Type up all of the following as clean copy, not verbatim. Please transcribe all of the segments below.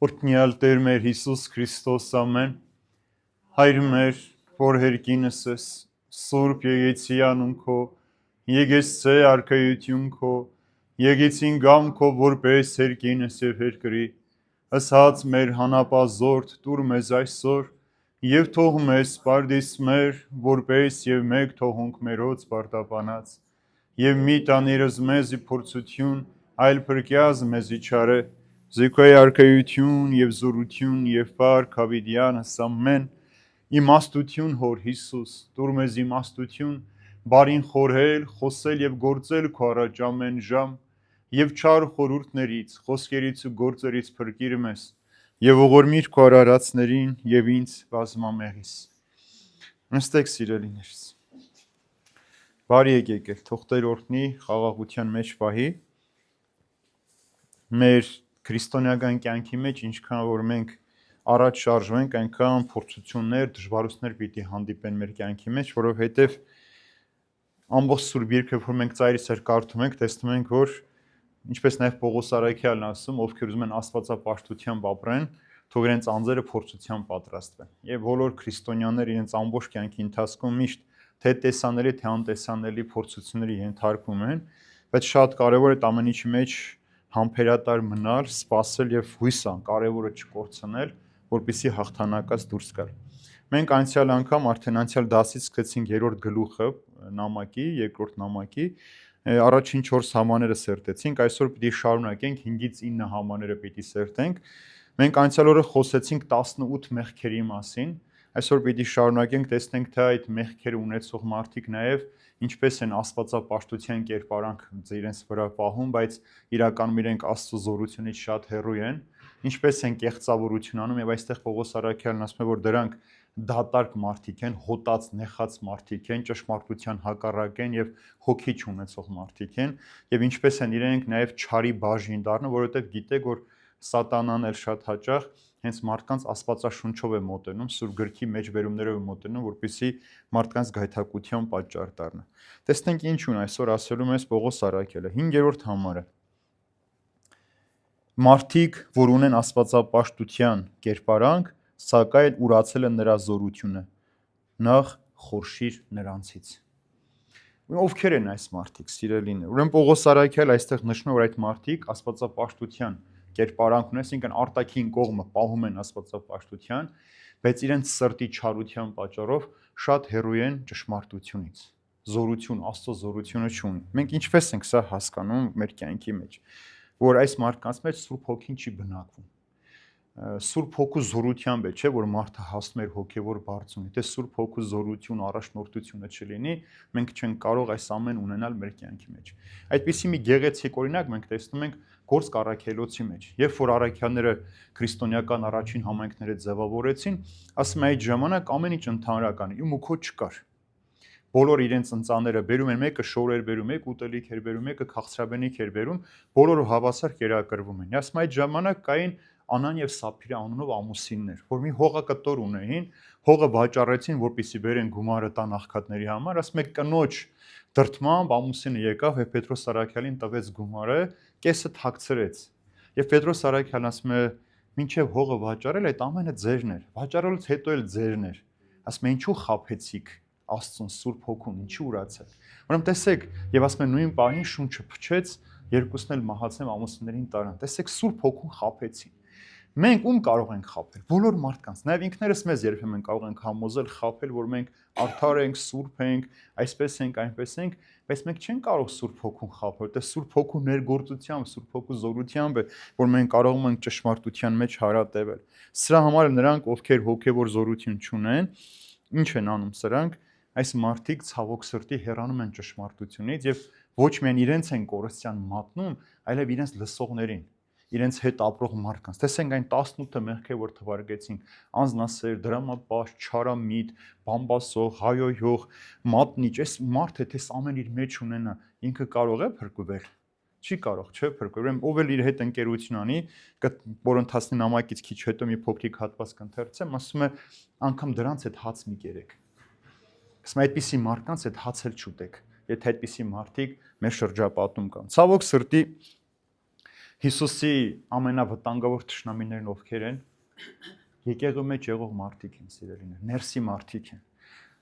Օրհնյալ Տեր մեր Հիսուս Քրիստոս ամեն Հայր մեր որ հերկինս ես Սուրբ Եկեցիանուն քո Եկեցե արքայություն քո Եկեցին գամ քո որպես հերկինս եւ հերկրի Ասած մեր հանապազորդ դուր մեզ այսօր եւ թող մեզ պարդիս մեր որպես եւ մեկ թողունք մերոց պարտապանած եւ մի տանիրս մեզի փորձություն այլ փրկյազ մեզի չարե Զիքոյ արքայություն եւ զորություն եւ փառք հավիդյանս ամեն իմաստություն հոր Հիսուս դուր մեզ իմաստություն բարին խորհել խոսել եւ գործել քո առաջ ամեն ժամ եւ չար խորհուրդներից խոսքերից ու գործերից փրկիր մեզ եւ ողորմիր քո արարածներին եւ ինձ բազմամեղիս նստեք սիրելիներս բարի եկեք թող Տեր օրհնի խաղաղության մեջ պահի մեր քրիստոնեական կյանքի մեջ ինչքան որ մենք առաջ շարժվենք, այնքան փորձություններ, դժվարություններ պիտի հանդիպեն մեր կյանքի մեջ, որովհետև ամբողջ Սուրբ Երկրը, որ մենք ծայրիսեր կարդում ենք, տեսնում ենք, որ ինչպես նաև Պողոս Արաքյալն ասում, ովքեր ուզում են աստվածապաշտությամբ ապրեն, թող իրենց անձերը փորձության պատրաստվեն։ Եվ բոլոր քրիստոնյաները իրենց ամբողջ կյանքի ընթացքում միշտ թե տեսանելի, թե անտեսանելի փորձությունների ենթարկվում են, բայց շատ կարևոր է այդ ամեն ինչի մեջ համբերատար մնալ, սպասել եւ հույս ան, կարևորը չկորցնել, որպեսզի հաղթանակած դուրս գալ։ Մենք անցյալ անգամ արդեն անցյալ դասից սկսեցինք երրորդ գլուխը նամակի, երկրորդ նամակի, առաջին 4 համաները սերտեցինք, այսօր պիտի շարունակենք 5-ից 9 համաները պիտի սերտենք։ Մենք անցյալ օրը խոսեցինք 18 մեղքերի մասին, այսօր պիտի շարունակենք, տեսնենք թե այդ մեղքերը ունեցող մարդիկ նաեւ ինչպես են աստվածապաշտության կերպարանք իրենց վրա պահում, բայց իրականում իրենք Աստծո զորությունից շատ հեռու են, ինչպես են կեղծավորություն անում եւ այստեղ Պողոս Արաքյալն ասում է, որ դրանք դատարկ մարդիկ են, հոտած, նեխած մարդիկ են, ճշմարտության հակառակ են եւ հոգի չունեցող մարդիկ են եւ ինչպես են իրենք նաեւ չարի բաժին դառնում, որովհետեւ գիտեք, որ սատանան էլ շատ հաճախ հենց մարդկանց աստվածաշունչով է մոտենում, Սուրբ գրքի մեջբերումներով է մոտենում, որպեսզի մարդկանց գայթակղության պատճառ դառնա։ Տեսնենք ինչ ունի այսօր ասելու մեզ Պողոս Արաքյալը 5-րդ համարը։ Մարդիկ, որ ունեն աստվածապաշտության կերպարանք, սակայն ուրացել են նրա զորությունը, նախ խորշիր նրանցից։ Ովքեր են այս մարդիկ, սիրելիներ։ Ուրեմն Պողոս Արաքյալը այստեղ նշում է, որ այդ մարդիկ աստվածապաշտության կերպարանք ունեն, այսինքն արտաքին կողմը պահում են աստվածապաշտության, բայց իրենց սրտի չարության պատճառով շատ հեռու են ճշմարտությունից։ Զորություն, Աստծո զորությունը չունեն։ Մենք ինչպես ենք սա հասկանում մեր կյանքի մեջ, որ այս մարդկանց մեջ Սուրբ Հոգին չի բնակվում։ Սուրբ Հոգու զորությամբ է, չէ, որ մարդը հասնում է հոգևոր բարձունքի։ Եթե Սուրբ Հոգու զորություն, առաջնորդությունը չլինի, մենք չենք կարող այս ամեն ունենալ մեր կյանքի մեջ։ Այդպիսի մի գեղեցիկ օրինակ մենք տեսնում ենք Գործք առաքելոցի մեջ։ Երբ որ առաքյալները քրիստոնեական առաջին համայնքները ձևավորեցին, ասում այդ ժամանակ ամեն ինչ ընդհանրական է, ու քո չկար։ Բոլոր իրենց ընծաները բերում են, մեկը շոր էր բերում, մեկը ուտելիք էր բերում, մեկը քաղցրաբենիք էր բերում, բոլորը հավասար կերակրվում են։ Ասում այդ ժամանակ կային Անան եւ Սափիրա անունով ամուսիններ, որ մի հողակտոր ունեին, հողը վաճառեցին, որպեսզի բերեն գումարը տան աղքատների համար, ասում եք կնոջ դրդմամբ ամուսինը եկավ եւ Պետրոս Արաքյալին տվեց գումարը, կեսը թաքցրեց։ Եվ Պետրոս Արաքյալն ասում է, մինչեւ հողը վաճառել այդ ամենը ձերն էր, վաճառելուց հետո էլ ձերն էր։ Ասում է, ինչու խաբեցիք Աստծուն Սուրբ Հոգուն, ինչու ուրացել։ Ուրեմն տեսեք, եւ ասում է նույն պահին շունչը փչեց, երկուսն էլ մահացան ամուսիններին տարան։ Տեսեք, Սուրբ Հոգուն խաբեցին։ Մենք ում կարող ենք խաբել։ Բոլոր մարդկանց, նաև ինքներս մեզ երբեմն կարող ենք համոզել խաբել, որ մենք արդար ենք, սուրբ ենք, այսպես ենք, այնպես ենք, բայց մենք չենք կարող Սուրբ Հոգուն խաբել, որտեղ Սուրբ Հոգու ներգործությամբ, Սուրբ Հոգու զորությամբ է, որ մենք կարող ենք ճշմարտության մեջ հարատևել։ Սրա համար նրանք, ովքեր հոգևոր զորություն չունեն, ինչ են անում սրանք, այս մարդիկ ցավոք սրտի հեռանում են ճշմարտությունից եւ ոչ միայն իրենց են կորստյան մատնում, այլև իրենց լսողներին, իրենց հետ ապրող մարդկանց։ Տեսենք այն 18 մեղքեր, որ թվարկեցինք, անձնասեր, դրամապաշտ, չարամիտ, բամբասող, հայոյող, մատնիչ, այս մարդը դες ամեն իր մեջ ունենա, ինքը կարող է փրկվել։ Չի կարող, չէ՞, փրկվել։ Ուրեմն ով էլ իր հետ ընկերություն անի, կորընթացնի նամակից քիչ հետո մի փոքրիկ հատված կընթերցեմ, ասում է, անգամ դրանց հետ հաց մի կերեք։ Ասում է, այդպիսի մարդկանց հետ հաց էլ չուտեք, եթե այդպիսի մարդիկ մեր շրջապատում կան։ Ցավոք սրտի Հիսուսի ամենավտանգավոր թշնամիներն ովքեր են, եկեղեցու մեջ եղող մարդիկ են, սիրելիներ, ներսի մարդիկ են։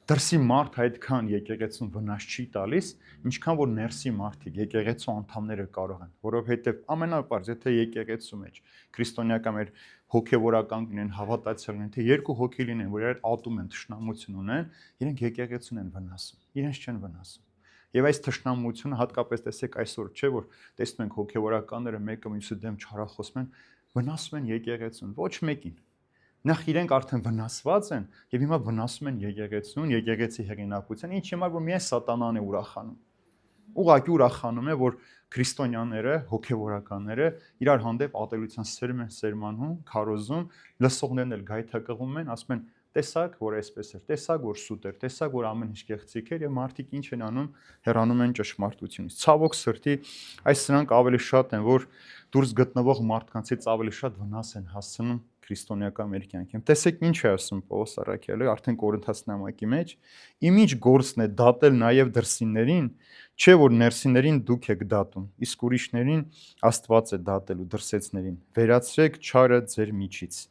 Դրսի մարդ այդքան եկեղեցուն վնաս չի տալիս, ինչքան որ ներսի մարդիկ, եկեղեցու անդամները կարող են, որովհետև ամենապարզ, եթե եկեղեցու մեջ քրիստոնեական մեր հոգևորական լինեն, հավատացյալ լինեն, թե երկու հոգի լինեն, որ իրար ատում են, թշնամություն ունեն, իրենք եկեղեցուն են վնասում, իրենց չեն վնասում։ Եվ այս թշնամությունը հատկապես տեսեք այսօր չէ, որ տեսնում ենք հոգևորականները մեկը մյուսի դեմ չարախոսում են, վնասում են եկեղեցուն, ոչ մեկին։ Նախ իրենք արդեն վնասված են եւ հիմա վնասում են եկեղեցուն, եկեղեցի հեղինակության, ինչ հիմա որ միայն սատանան է ուրախանում։ Ուղղակի ուրախանում է, որ քրիստոնյաները, հոգևորականները իրար հանդեպ ատելության սերմ են սերմանում, քարոզում, լսողներն էլ գայթակղում են, ասում են տեսակ, որ այսպես էր, տեսակ, որ սուտ էր, տեսակ, որ ամեն ինչ կեղծիք էր եւ մարդիկ ինչ են անում, հեռանում են ճշմարտությունից։ Ցավոք սրտի, այս սրանք ավելի շատ են, որ դուրս գտնվող մարդկանցից ավելի շատ վնաս են հասցնում քրիստոնեական մեր կյանքին։ Տեսեք ինչ է ասում Պողոս առաքյալը, արդեն Կորինթաց նամակի մեջ, իմիջ գործն է դատել նաև դրսիններին, չէ որ ներսիներին դուք եք դատում, իսկ ուրիշներին Աստված է դատելու դրսեցներին։ Վերացրեք չարը ձեր միջից։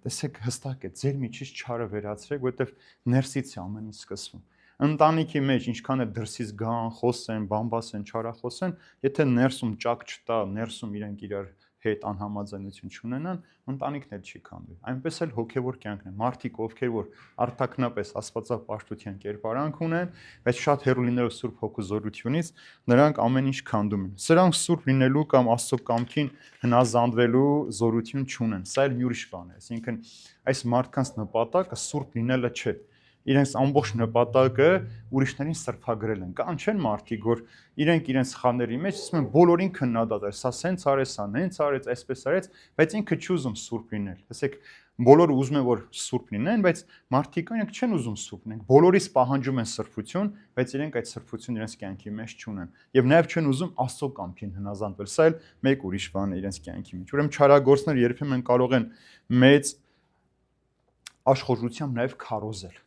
Տեսեք հստակ է, ձեր միջից չարը վերացրեք, որովհետև ներսից է ամեն ինչ սկսվում։ Ընտանիքի մեջ ինչքան է դրսից գան, խոսեն, բամբասեն, չարախոսեն, եթե ներսում ճակ չտա, ներսում իրենք իրար հետ անհամաձայնություն չունենան, ընտանիքն էլ չի քանդվի։ Այնպես էլ հոգևոր կյանքն է։ Մարդիկ, ովքեր որ արտաքնապես աստվածապաշտության կերպարանք ունեն, բայց շատ հեռու լինելով Սուրբ Հոգու զորությունից, նրանք ամեն ինչ քանդում են։ Սրանք սուրբ լինելու կամ Աստծո կամքին հնազանդվելու զորություն չունեն։ Սա էլ մի ուրիշ բան է։ Այսինքն այս մարդկանց նպատակը սուրբ լինելը չէ։ Իրենց ամբողջ նպատակը ուրիշներին սրբագրել են։ Կան չեն մարդիկ, որ իրենց խաների մեջ ասում են բոլորին քննադատել, սա սենց արեց, սա նենց արեց, այսպես արեց, բայց ինքը չի ուզում սուրբ լինել։ Տեսեք, բոլորը ուզում են որ սուրբ լինեն, բայց մարդիկ իրենք չեն ուզում սուրբ լինեն։ Բոլորից պահանջում են սրբություն, բայց իրենք այդ սրբությունը իրենց կյանքի մեջ չունեն։ Եվ նաև չեն ուզում Աստծո կամքին հնազանդվել։ Սա էլ մեկ ուրիշ բան է իրենց կյանքի մեջ։ Ուրեմն չարագործները երբեմն կարող են մեծ աշխորժությամբ նաև քարոզել,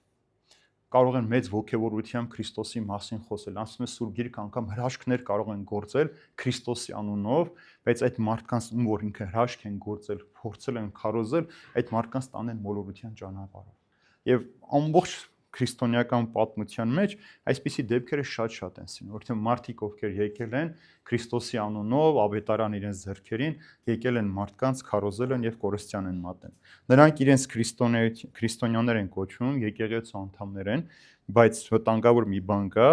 կարող են մեծ ոգևորությամբ Քրիստոսի մասին խոսել, ասում է Սուրբ Գիրքը անգամ հրաշքներ կարող են գործել Քրիստոսի անունով, բայց այդ մարդկանց ում որ ինքը հրաշք են գործել, փորձել են քարոզել, այդ մարդկանց տանեն մոլորության ճանապարհով։ Եվ ամբողջ քրիստոնեական պատմության մեջ այսպիսի դեպքերը շատ են սին, որովհետև մարդիկ ովքեր եկել են Քրիստոսի անունով, ավետարան իրենց ձեռքերին, եկել են մարդկանց քարոզել են եւ կորստյան են մատնել։ Նրանք իրենց քրիստոնյաներ են կոչվում, եկեղեցու անդամներ են, բայց վտանգավոր մի բան կա,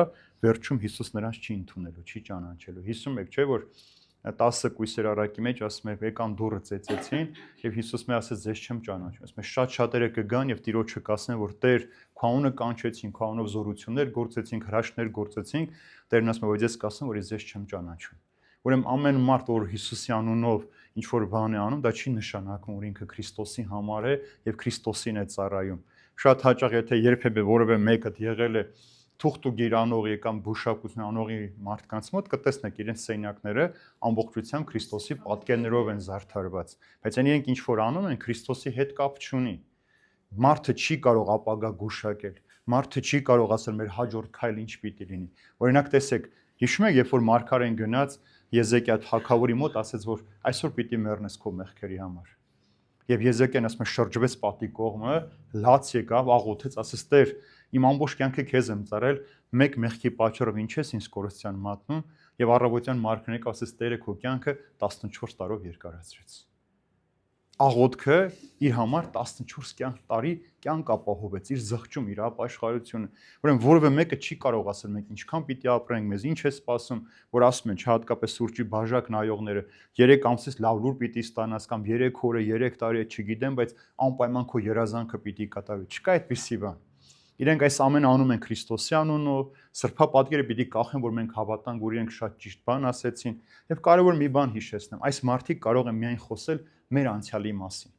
վերջում Հիսուս նրանց չի ընդունելու, չի ճանաչելու։ 51 չէ որ 10 կույսեր առակի մեջ ասում է եկան դուռը ծեծեցին եւ Հիսուս մե ասեց ձեզ չեմ ճանաչում, ասում է շատերը կգան եւ Տիրոջը կասեն որ Տեր քո անունը կանչեցին, քո անունով զորություններ գործեցինք, հրաշքներ գործեցինք, Տերն ասում է որ ես կասեմ որ ես ձեզ չեմ ճանաչում։ Ուրեմն ամեն մարդ որ Հիսուսի անունով ինչ որ բան է անում, դա չի նշանակում որ ինքը Քրիստոսի համար է եւ Քրիստոսին է ծառայում։ Շատ հաճախ եթե երբևէ որևէ մեկը եղել է թուղթ ու գերանողի կամ բուժակություն անողի մարդկանց մոտ կտեսնեք իրենց սենյակները ամբողջությամբ Քրիստոսի պատկերներով են զարդարված, բայց այն իրենք ինչ որ անում են Քրիստոսի հետ կապ չունի։ Մարդը չի կարող ապագա գուշակել, մարդը չի կարող ասել մեր հաջորդ քայլը ինչ պիտի լինի։ Օրինակ տեսեք, հիշում եք երբ որ Մարգարեն գնաց Եզեկիա թագավորի մոտ ասեց որ այսօր պիտի մեռնես քո մեղքերի համար։ Եվ Եզեկիան ասում է շրջվեց պատի կողմը, լաց եկավ, աղոթեց, ասեց Տեր, իմ ամբողջ կյանքը քեզ եմ ծառայել, մեկ մեղքի պատճառով ինչ ես ինձ կորստյան մատնում, եւ առավոտյան Մարգարենը ասեց Տերը քո կյանքը 14 տարով երկարացրեց։ Աղոթքը իր համար 14 տարի կյանք ապահովեց, իր զղջում, իր ապաշխարությունը։ Ուրեմն որևէ մեկը չի կարող ասել մենք ինչքան պիտի ապրենք, մեզ ինչ է սպասում, որ ասում են, չհատկապես սուրճի բաժակ նայողները 3 ամսից լավ լուր պիտի ստանաս կամ 3 օրը, 3 տարի է, չգիտեմ, բայց անպայման քո երազանքը պիտի կատարվի։ Չկա այդպիսի բան։ Իրենք այս ամենը անում են Քրիստոսի անունով, սրբապատկերը պիտի կախեն, որ մենք հավատանք, որ իրենք շատ ճիշտ բան ասեցին, եւ կարևոր մի բան հիշեցնեմ, այս մարդիկ կարող են միայն խոսել մեր անցյալի մասին։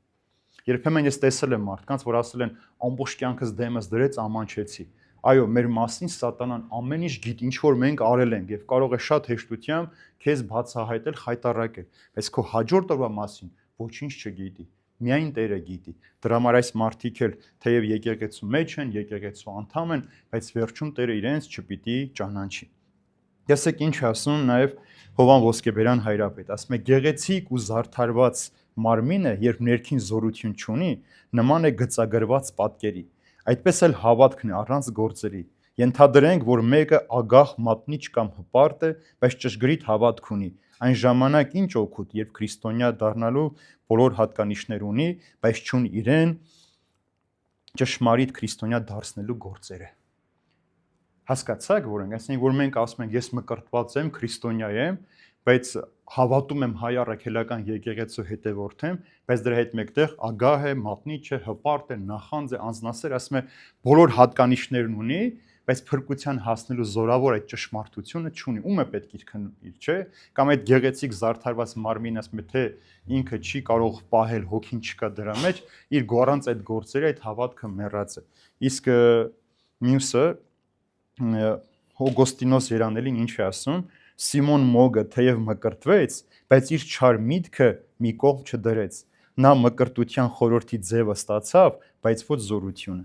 Երբեմն ես տեսել եմ մարդկանց, որ ասել են ամբողջ կյանքս դեմս դրեց ամանչեցի։ Այո, մեր մասին սատանան ամեն ինչ գիտի, ինչ որ մենք արել ենք եւ կարող է շատ հեշտությամբ քեզ բացահայտել, խայտարակել, բայց քո հաջորդ օրվա մասին ոչինչ չգիտի։ Միայն Տերը գիտի։ Դրա համար այս մարդիկ էլ թեև եկեղեցու մեջ են, եկեղեցու անդամ են, բայց վերջում Տերը իրենց չպիտի ճանաչի։ Տեսեք ինչ ասում նաև Հովան Ոսկեբերյան Հայրապետ, ասում է գեղեցիկ ու զարդարված մարմինը, երբ ներքին զորություն չունի, նման է գծագրված պատկերի։ Այդպես էլ հավատքն է առանց գործերի։ Ենթադրենք, որ մեկը ագահ մատնիչ կամ հպարտ է, բայց ճշգրիտ հավատք ունի։ Այն ժամանակ ինչ օգուտ, երբ քրիստոնյա դառնալու բոլոր հատկանիշներ ունի, բայց չունի իրեն ճշմարիտ քրիստոնյա դարձնելու գործերը։ Հասկացաք, որ մենք ասում ենք, ես մկրտված եմ, քրիստոնյա եմ, բայց հավատում եմ հայ առաքելական եկեղեցու հետևորդ եմ, բայց դրա հետ մեկտեղ ագահ է, մատնիչ է, հպարտ է, նախանձ է, անձնասեր, ասում է, բոլոր հատկանիշներն ունի, բայց փրկության հասնելու զորավոր այդ ճշմարտությունը չունի։ Ում է պետք իր քննիր, չէ՞։ Կամ այդ գեղեցիկ զարդարված մարմինը ասում է, թե ինքը չի կարող պահել, հոգին չկա դրա մեջ, իր գոռանց այդ գործերը, այդ հավատքը մեռած է։ Իսկ մյուսը Օգոստինոս Երանելին ինչ է ասում, Սիմոն Մոգը թեև մկրտվեց, բայց իր չար միտքը մի կողմ չդրեց։ Նա մկրտության խորհրդի ձևը ստացավ, բայց ոչ զորությունը։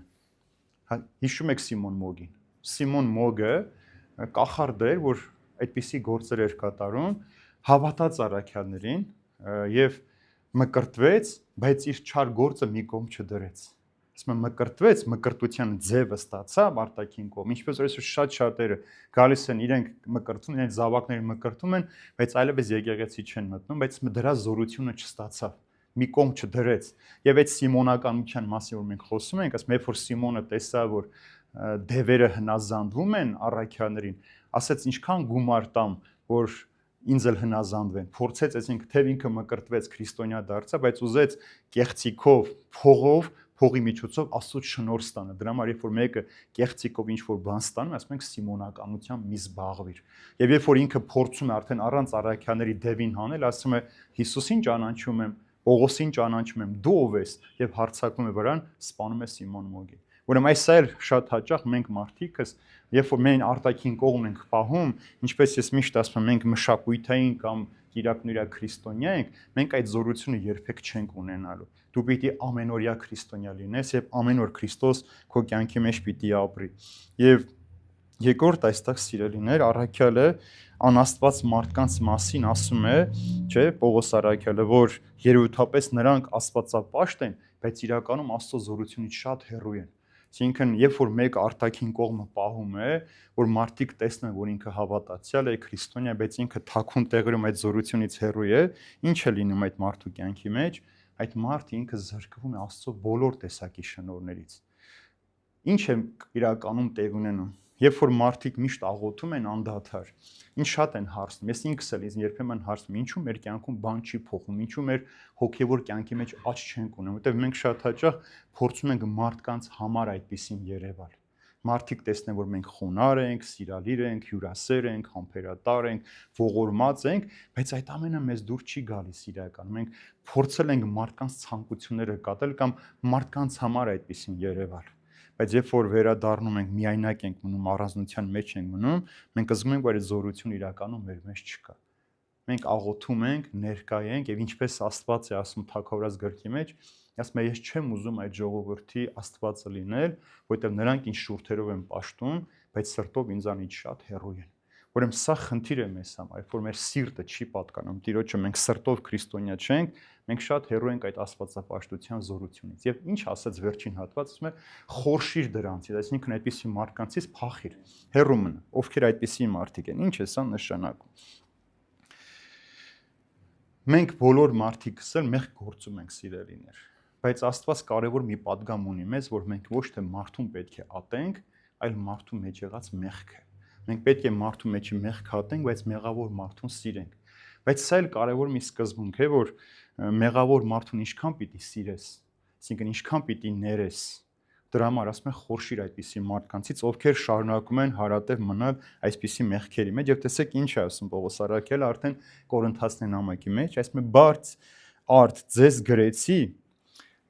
Հիշում եք Սիմոն Մոգին։ Սիմոն Մոգը կախարդ էր, որ այդպիսի գործեր էր կատարում, հավատաց առաքյալներին եւ մկրտվեց, բայց իր չար գործը մի կողմ չդրեց։ Ասում եմ մկրտվեց, մկրտության ձևը ստացավ արտաքին կողմ, ինչպես որ այսօր շատ շատերը գալիս են, իրենք մկրտվում, իրենց զավակները մկրտում են, բայց այլևս եկեղեցի չեն մտնում, բայց դրա զորությունը չստացավ, մի կողմ չդրեց։ Եվ այդ սիմոնականության մասին որ մենք խոսում ենք, ասում երբ որ Սիմոնը տեսավ, որ դևերը հնազանդվում են առաքյալներին, ասաց ինչքան գումար տամ, որ ինձ էլ հնազանդվեն, փորձեց այսինքն թե ինքը մկրտվեց քրիստոնյա դարձավ, բայց ուզեց կեղծիքով, փողով, փողի միջոցով Աստծո շնորհ ստանա։ Դրա համար երբ որ մեկը կեղծիքով ինչ որ բան ստանում, ասում ենք սիմոնականությամբ մի զբաղվիր։ Եվ երբ որ ինքը փորձում է արդեն առանց առաքյաների դևին հանել, ասում է Հիսուսին ճանաչում եմ, Պողոսին ճանաչում եմ, դու ով ես, եւ հարձակվում է վրան, սպանում է Սիմոն Մոգին։ Ուրեմն այս էլ շատ հաճախ մենք մարդիկս, երբ որ մենք արտաքին կողմն ենք պահում, ինչպես ես միշտ ասում եմ, մենք մշակույթային կամ իրակնույր քրիստոնյա ենք, մենք այդ զորությունը երբեք չենք ունենալու։ Դու պիտի ամենօրյա քրիստոնյա լինես եւ ամեն օր Քրիստոս քո կյանքի մեջ պիտի ապրի։ Եվ երկրորդ այստեղ սիրելիներ, առաքյալը անաստված մարդկանց մասին ասում է, չէ, Պողոս առաքյալը, որ երևութապես նրանք աստվածապաշտ են, բայց իրականում Աստծո զորությունից շատ հեռու են։ Այսինքն, երբ որ մեկ արտաքին կողմը պահում է, որ մարդիկ տեսնեն, որ ինքը հավատացյալ է, քրիստոնյա, բայց ինքը թաքուն տեղերում այդ զորությունից հեռու է, ինչ է լինում այդ մարդու կյանքի մեջ, այդ մարդը ինքը զրկվում է Աստծո բոլոր տեսակի շնորհներից։ Ինչ է իրականում տեղ ունենում։ Երբ որ մարդիկ միշտ աղոթում են անդադար, ինչ շատ են հարցնում, ես ինքս էլ երբեմն հարցնում, ինչու մեր կյանքում բան չի փոխում, ինչու մեր հոգևոր կյանքի մեջ աճ չենք ունենում, որտեղ մենք շատ հաճախ փորձում ենք մարդկանց համար այդպեսին երևալ։ Մարդիկ տեսնեն, որ մենք խոնարհ ենք, սիրալիր ենք, հյուրասեր ենք, համբերատար ենք, ողորմած ենք, բայց այդ ամենը մեզ դուր չի գալիս իրականում։ Մենք փորձել ենք մարդկանց ցանկությունները կատարել կամ մարդկանց համար այդպեսին երևալ։ Բայց երբ որ վերադառնում ենք, միայնակ ենք մնում, առանձնության մեջ ենք մնում, մենք զգում ենք, որ այդ զորությունը իրականում մեր մեջ չկա։ Մենք աղոթում ենք, ներկայ ենք եւ ինչպես Աստված է ասում Թագավորաց գրքի մեջ, ասում է ես չեմ ուզում այդ ժողովրդի Աստվածը լինել, որովհետեւ նրանք ինձ շուրթերով են պաշտում, բայց սրտով ինձանից շատ հեռու են։ Ուրեմն սա խնդիր է մեզ համար, երբ որ մեր սիրտը չի պատկանում Տիրոջը, մենք սրտով քրիստոնյա չենք, մենք շատ հեռու ենք այդ աստվածապաշտության զորությունից։ Եվ ինչ ասաց վերջին հատվածը, ասում է խորշիր դրանցից, այսինքն այդպիսի մարդկանցից փախիր, հեռու մնա, ովքեր այդպիսի մարդիկ են։ Ինչ է սա նշանակում։ Մենք բոլոր մարդիկս էլ մեղք գործում ենք, սիրելիներ, բայց Աստված կարևոր մի պատգամ ունի մեզ, որ մենք ոչ թե մարդուն պետք է ատենք, այլ մարդու մեջ եղած մեղքը։ Մենք պետք է մարդու մեջի մեղք հատենք, բայց մեղավոր մարդուն սիրենք։ Բայց սա էլ կարևոր մի սկզբունք է, որ մեղավոր մարդուն ինչքան պիտի սիրես, այսինքն ինչքան պիտի ներես։ Դրա համար ասում են խորշիր այդպիսի մարդկանցից, ովքեր շարունակում են հարատև մնալ այսպիսի մեղքերի մեջ։ Եվ տեսեք ինչ է ասում Պողոս առաքյալը արդեն Կորինթացիներին համակի մեջ, ասում է բարձ արդ ձեզ գրեցի,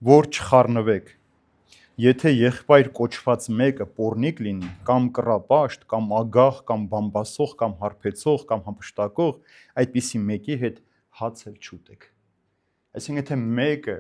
որ չխառնվեք։ Եթե եղբայր կոչված մեկը պոռնիկ լինի, կամ կռապաշտ, կամ ագահ, կամ բամբասող, կամ հարբեցող, կամ հափշտակող, այդպիսի մեկի հետ հաց էլ չուտեք։ Այսինքն, եթե մեկը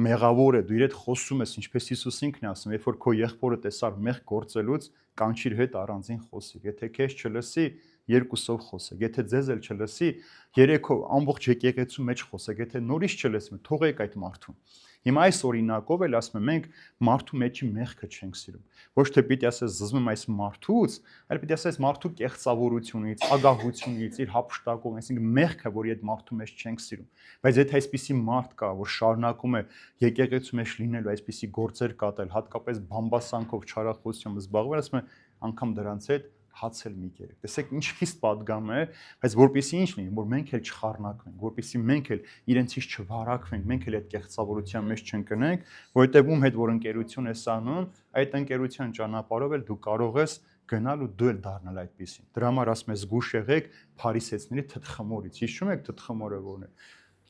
մեղավոր է, դու իր հետ խոսում ես, ինչպես Հիսուս ինքն է ասում, երբ որ քո եղբորը տեսար մեղք գործելուց, կանչիր հետ առանձին խոսիր։ Եթե քեզ չլսի, երկուսով խոսեք, եթե ձեզ էլ չլսի, երեքով ամբողջ եկեղեցու մեջ խոսեք, եթե նորից չլսում, թողեք այդ մարդուն։ Հիմա այս օրինակով էլ ասում եմ, մենք մարդու մեջի մեղքը չենք սիրում։ Ոչ թե պիտի ասես զզվում այս մարդուց, այլ պիտի ասես մարդու կեղծավորությունից, ագահությունից, իր հափշտակով, այսինքն մեղքը, որի այդ մարդու մեջ չենք սիրում։ Բայց եթե այսպիսի մարդ կա, որ շարունակում է եկեղեցու մեջ լինելու այսպիսի գործեր կատարել, հատկապես բամբասանքով, չարախոսությամբ զբաղվել, ասում եմ, անգամ դրանց հետ հացել մի կերպ։ Տեսեք, ինչ խիստ պատգամ է, բայց որպեսզի ինչ լինի, որ մենք էլ չխառնակվենք, որպեսզի մենք էլ իրենցից չվարակվենք, մենք էլ այդ կեղծավորության մեջ չընկնենք, որովհետև ում հետ որ ընկերություն ես անում, այդ ընկերության ճանապարհով էլ դու կարող ես գնալ ու դու էլ դառնալ այդպեսին։ Դրա համար ասում ես զգուշ եղեք փարիսեցիների թթխմորից։ Հիշում եք թթխմորը որն է։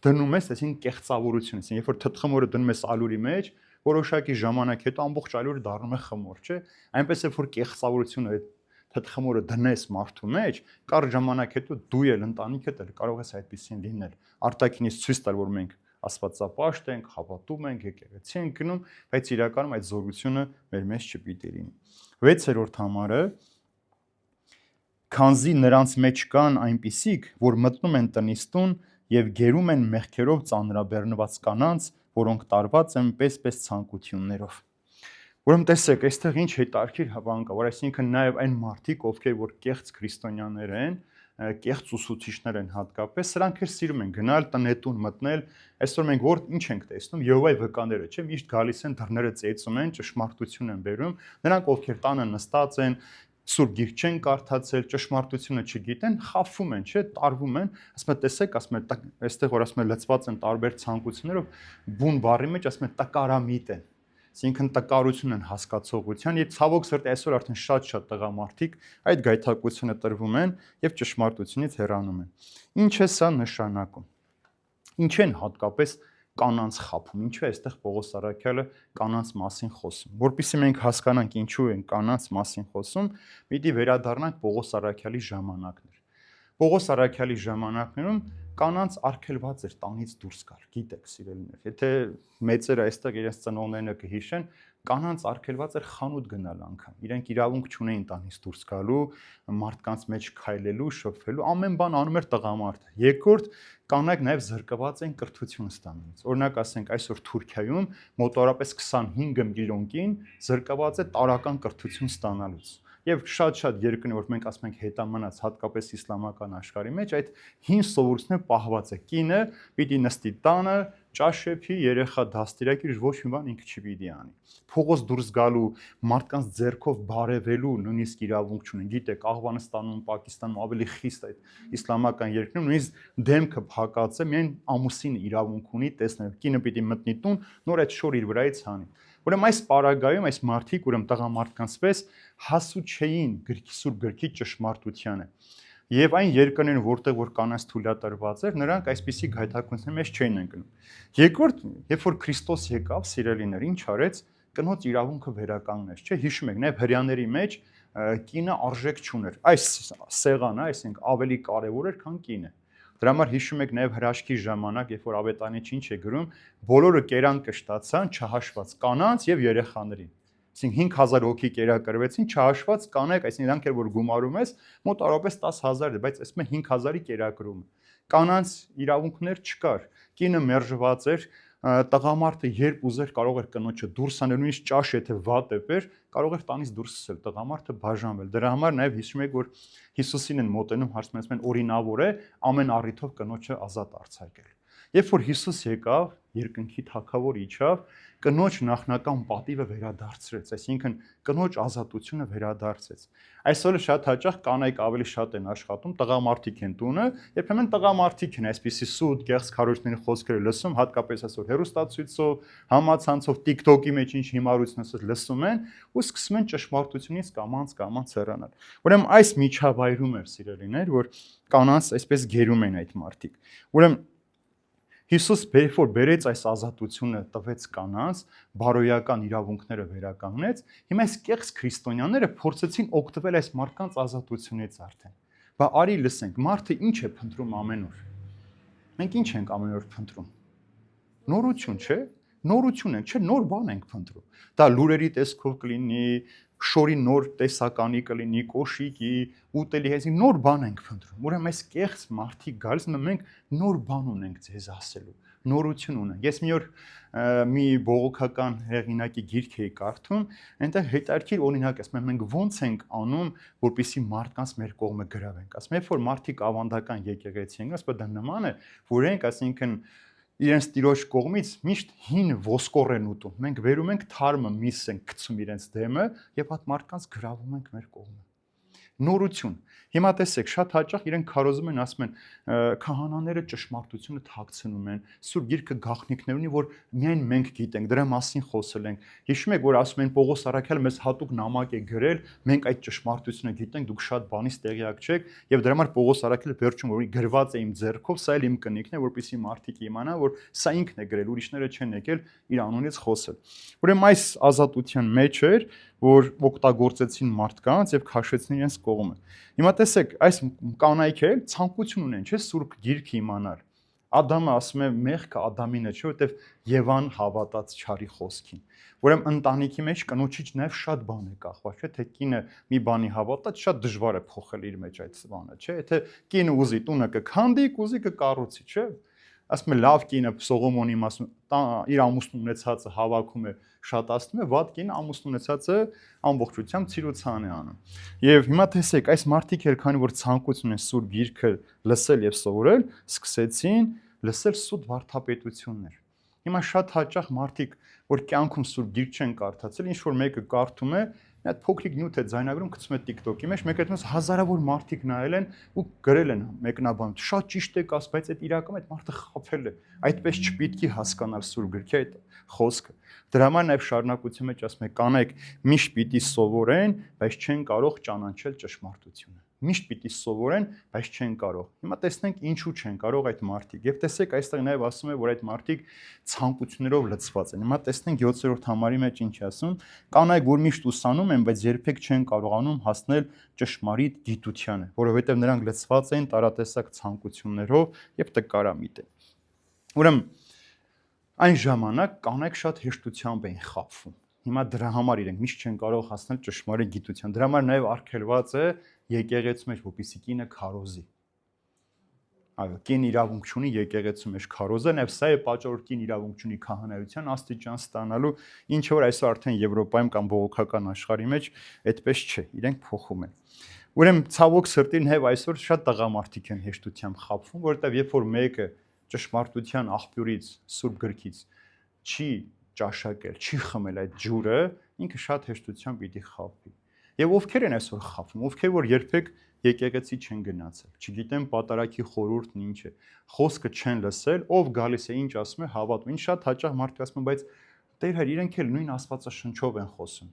Դնում ես, այսինքն կեղծավորություն, այսինքն երբ որ թթխմորը դնում ես ալուրի մեջ, որոշակի ժամանակ հետո ամբողջ ալյուրը դառնում է խմոր, չէ՞։ Այնպես է որ կեղծավորությունը թթխմորը դնես մարդու մեջ, կարճ ժամանակ հետո դու էլ ընտանիքդ էլ կարող ես այդպեսին լինել։ Արտաքինից ցույց տալ, որ մենք աստվածապաշտ ենք, հավատում ենք, եկեղեցի ենք գնում, բայց իրականում այդ զորությունը մեր մեջ չպիտի լինի։ 6-րդ համարը քանզի նրանց մեջ կան այնպիսիք, որ մտնում են տնից տուն եւ գերում են մեղքերով ծանրաբեռնված կանանց, որոնք տարված են պես ցանկություններով։ Ուրեմն տեսեք, այստեղ ինչ հետարքիր բան կա, որ այսինքն նաև այն մարդիկ, ովքեր որ կեղծ քրիստոնյաներ են, կեղծ ուսուցիչներ են հատկապես, սրանք էլ սիրում են գնալ տնետուն մտնել։ Այսօր մենք որ ինչ ենք տեսնում, Եհովայի վկաները, չէ՞, միշտ գալիս են դռները ծեծում են, ճշմարտություն են բերում, նրանք ովքեր տանը նստած են, Սուրբ Գիրք չեն կարդացել, ճշմարտությունը չգիտեն, խաբվում են, չէ՞, տարվում են, ասում են, տեսեք, ասում են, այստեղ որ ասում են լծված են տարբեր ցանկություններով, բուն բառի մեջ ասում են տկարամիտ են։ Այսինքն տկարություն են հասկացողության եւ ցավոք սրտի այսօր արդեն շատ տղամարդիկ այդ գայթակղությունը տրվում են եւ ճշմարտությունից հեռանում են։ Ինչ է սա նշանակում։ Ինչ են հատկապես կանանց խաբում։ Ինչու է այստեղ Պողոս Արաքյալը կանանց մասին խոսում։ Որpիսի մենք հասկանանք ինչու են կանանց մասին խոսում, պիտի վերադառնանք Պողոս Արաքյալի ժամանակներ։ Պողոս Արաքյալի ժամանակներում կանանց արգելված էր տանից դուրս գալ, գիտեք, սիրելիներ։ Եթե մեծերը այստեղ իրենց ծնողներն կհիշեն, կանանց արգելված էր խանութ գնալ անգամ։ Իրենք իրավունք չունեին տանից դուրս գալու, մարդկանց մեջ քայլելու, շփվելու, ամեն բան անում էր տղամարդը։ Երկրորդ, կանայք նաև զրկված են կրթություն ստանալուց։ Օրինակ ասենք այսօր Թուրքիայում մոտավորապես 25 միլիոն կին զրկված է տարական կրթություն ստանալուց։ Եվ շատ երկրներ, որ մենք ասում ենք հետամնաց, հատկապես իսլամական աշխարհի մեջ, այդ հին սովորությունները պահված է։ Կինը պիտի նստի տանը, ճաշեփի, երեխա դաստիարակի, ոչ մի բան ինքը չպիտի անի։ Փողոց դուրս գալու, մարդկանց ձեռքով բարևելու նույնիսկ իրավունք չունեն։ Գիտեք, Աղվանստանում, Պակիստանում ավելի խիստ այդ իսլամական երկրներում նույնիսկ դեմքը փակած է, միայն ամուսինը իրավունք ունի տեսնել։ Կինը պիտի մտնի տուն, նոր այդ շոր իր վրայից հանի։ Ուրեմն այս պարագայում այս մարդիկ, ուրեմն տղամարդկանց պես հասու չէին Սուրբ Գրքի ճշմարտությանը։ Եվ այն երկրներում, որտեղ որ կանանց թույլատրված էր, նրանք այսպիսի գայթակղությունների մեջ չէին ընկնում։ Երկրորդ, երբ որ Քրիստոս եկավ, սիրելիներ, ինչ արեց, կնոջ իրավունքը վերականգնեց, չէ՞, հիշում եք, նաև հрьяաների մեջ կինը արժեք չուներ։ Այս սեղանը, այսինքն ավելի կարևոր էր, քան կինը։ Դրա համար հիշում եք նաև հրաշքի ժամանակ, երբ որ ավետարանի ինչ է գրում, բոլորը կերանքը շտացան, չհաշված կանանց եւ երեխաներին։ Այսինքն 5000 հոգի կերակրվեցին, չհաշված կանայք, այսինքն իրանք էլ որ գումարում ես, մոտավորապես 10000 է, բայց ասում են 5000-ի կերակրումը։ Կանանց իրավունքներ չկար։ Կինը մերժված էր, տղամարդը երբ ուզեր կարող էր կնոջը դուրս անել, նույնիսկ ճաշ եթե վատ է բեր, կարող էր տանից դուրս սկսել, տղամարդը բաժանվել։ Դրա համար նաև հիշում եք, որ Հիսուսին են մոտենում, հարցնում են, օրինավոր է ամեն առիթով կնոջը ազատ արձակել։ Երբ որ Հիսուս եկավ, երկնքի թագավոր իջավ, կնոջ նախնական պատիվը վերադարձրեց, այսինքն կնոջ ազատությունը վերադարձեց։ Այսօր շատ հաճախ կանայք ավելի շատ են աշխատում, տղամարդիկ են տունը, երբեմն տղամարդիկ են այսպիսի սուտ, կեղծ քարոզների խոսքերը լսում, հատկապես այսօր հեռուստացույցով, համացանցով, TikTok-ի մեջ ինչ հիմարությունս լսում են ու սկսում են ճշմարտությունից կամաց հեռանալ։ Ուրեմն այս միջավայրում էր, սիրելիներ, որ կանանց այսպես գերում են այդ մարդիկ։ Ուրեմն Հիսուս որ բերեց այս ազատությունը, տվեց կանանց, բարոյական իրավունքները վերականգնեց, հիմա այս կեղծ քրիստոնյաները փորձեցին օգտվել այս մարդկանց ազատությունից արդեն։ Բա արի լսենք, մարդը ինչ է փնտրում ամեն օր։ Մենք ինչ ենք ամեն օր փնտրում։ Նորություն, չէ՞։ Նորություն ենք, չէ՞, նոր բան ենք փնտրում։ Դա լուրերի տեսքով կլինի, շորի նոր տեսականի կլինի, կոշիկի, ուտելի հեսի նոր բան ենք փնտրում։ Ուրեմն այս կեղծ մարդիկ գալիս մենք նոր բան ունենք ձեզ ասելու, նորություն ունենք։ Ես մի օր մի բողոքական հեղինակի գիրք էի կարդում, այնտեղ հետաքրքիր օրինակ ասում եմ մենք ոնց ենք անում, որպեսզի մարդկանց մեր կողմը գրավենք։ Ասում եմ, երբ որ մարդիկ ավանդական եկեղեցի են, ասում դա նման է, որ ենք, ասինքն իրենց տիրոջ կողմից միշտ հին ոսկոր են ուտում։ Մենք վերում ենք թարմը միս ենք գցում իրենց դեմը եւ այդ մարդկանց գրավում ենք մեր կողմը։ Նորություն։ Հիմա տեսեք, շատ հաճախ իրենք քարոզում են, ասում են, քահանաները ճշմարտությունը թաքցնում են, Սուրբ Գիրքը գաղտնիքներ ունի, որ միայն մենք գիտենք, դրա մասին խոսել ենք։ Հիշում եք, որ ասում են Պողոս առաքյալը մեզ հատուկ նամակ է գրել, մենք այդ ճշմարտությունը գիտենք, դուք շատ բանից տեղյակ չեք, եւ դրա համար Պողոս առաքյալը վերջում որ գրված է իմ ձեռքով, սա էլ իմ կնիքն է, որպեսզի մարդիկ իմանան, որ սա ինքն է գրել, ուրիշները չեն եկել իր անունից խոսել։ Ուրեմն այս ազատության մեջ էր, որ օգտագործեցին մարդկանց եւ քաշեցին իրենց կողմը։ Հիմա տեսեք, այս կանայք էլ ցանկություն ունեն, չէ՞, Սուրբ Գիրքը իմանալ։ Ադամը ասում է մեղքը Ադամինը, չէ՞, որտեվ Եվան հավատաց չարի խոսքին։ Ուրեմն ընտանիքի մեջ կնոջից նաև շատ բան է կախված, չէ՞, թե կինը մի բանի հավատաց, շատ դժվար է փոխել իր մեջ այդ բանը, չէ՞, եթե կինը ուզի տունը կքանդի, ուզի կկառուցի, չէ՞։ Ասում է լավ կինը Սողոմոնի ասում իր ամուսնու ունեցածը հավաքում է, շատացնում է, վատ կինը ամուսնու ունեցածը ամբողջությամբ ցիրուցան է անում։ Եվ հիմա տեսեք, այս մարդիկ էլ քանի որ ցանկություն են Սուրբ Գիրքը լսել եւ սովորել, սկսեցին լսել սուտ վարդապետություններ։ Հիմա շատ հաճախ մարդիկ, որ կյանքում Սուրբ Գիրք չեն կարդացել, ինչ որ մեկը կարդում է, մի հատ փոքրիկ նյութ է ձայնագրում, գցում է TikTok-ի մեջ, մեկ այդպես հազարավոր մարդիկ նայել են ու գրել են մեկնաբան։ Շատ ճիշտ է կաս, բայց այդ իրականում այդ մարդը խաբել է։ Այդպես չպիտի հասկանալ Սուրբ Գրքի այդ խոսքը։ Դրա համար նաև շարունակության մեջ ասում է կանայք միշտ պիտի սովորեն, բայց չեն կարող ճանաչել ճշմարտությունը։ Միշտ պիտի սովորեն, բայց չեն կարող։ Հիմա տեսնենք ինչու չեն կարող այդ մարդիկ։ Եվ տեսեք, այստեղ նաև ասում է, որ այդ մարդիկ ցանկություններով լցված են։ Հիմա տեսնենք 7-րդ համարի մեջ ինչ ասում. կանայք, որ միշտ ուսանում են, բայց երբեք չեն կարողանում հասնել ճշմարիտ գիտությանը, որովհետև նրանք լցված են տարատեսակ ցանկություններով եւ տկարամիտ են։ Ուրեմն այն ժամանակ կանայք շատ հեշտությամբ էին խաբվում։ Հիմա դրա համար իրենք միշտ չեն կարող հասնել ճշմարիտ գիտության։ Դրա համար նաև արգելված է եկեղեցու մեջ, որպեսզի կինը քարոզի։ Այո, կին իրավունք չունի եկեղեցու մեջ քարոզել, եւ սա է պատճառը, որ կին իրավունք չունի քահանայության աստիճան ստանալու, ինչ որ այսօր արդեն Եվրոպայում կամ բողոքական աշխարհի մեջ այդպես չէ, իրենք փոխում են։ Ուրեմն ցավոք սրտի նաև այսօր շատ տղամարդիկ են հեշտությամբ խաբվում, որովհետեւ երբ որ մեկը ճշմարտության աղբյուրից, Սուրբ Գրքից չի ճաշակել, չի խմել այդ ջուրը, ինքը շատ հեշտությամբ պիտի խաբվի։ Եվ ովքեր են այսօր խաբվում, ովքեր որ երբեք եկեղեցի չեն գնացել, չգիտեն պատարագի խորհուրդն ինչ է, խոսքը չեն լսել, ով գալիս է ինչ ասում է, հավատում։ Ինչ շատ հաճախ մարդիկ ասում են, բայց Տեր հեր, իրենք էլ նույն Աստվածաշնչով են խոսում։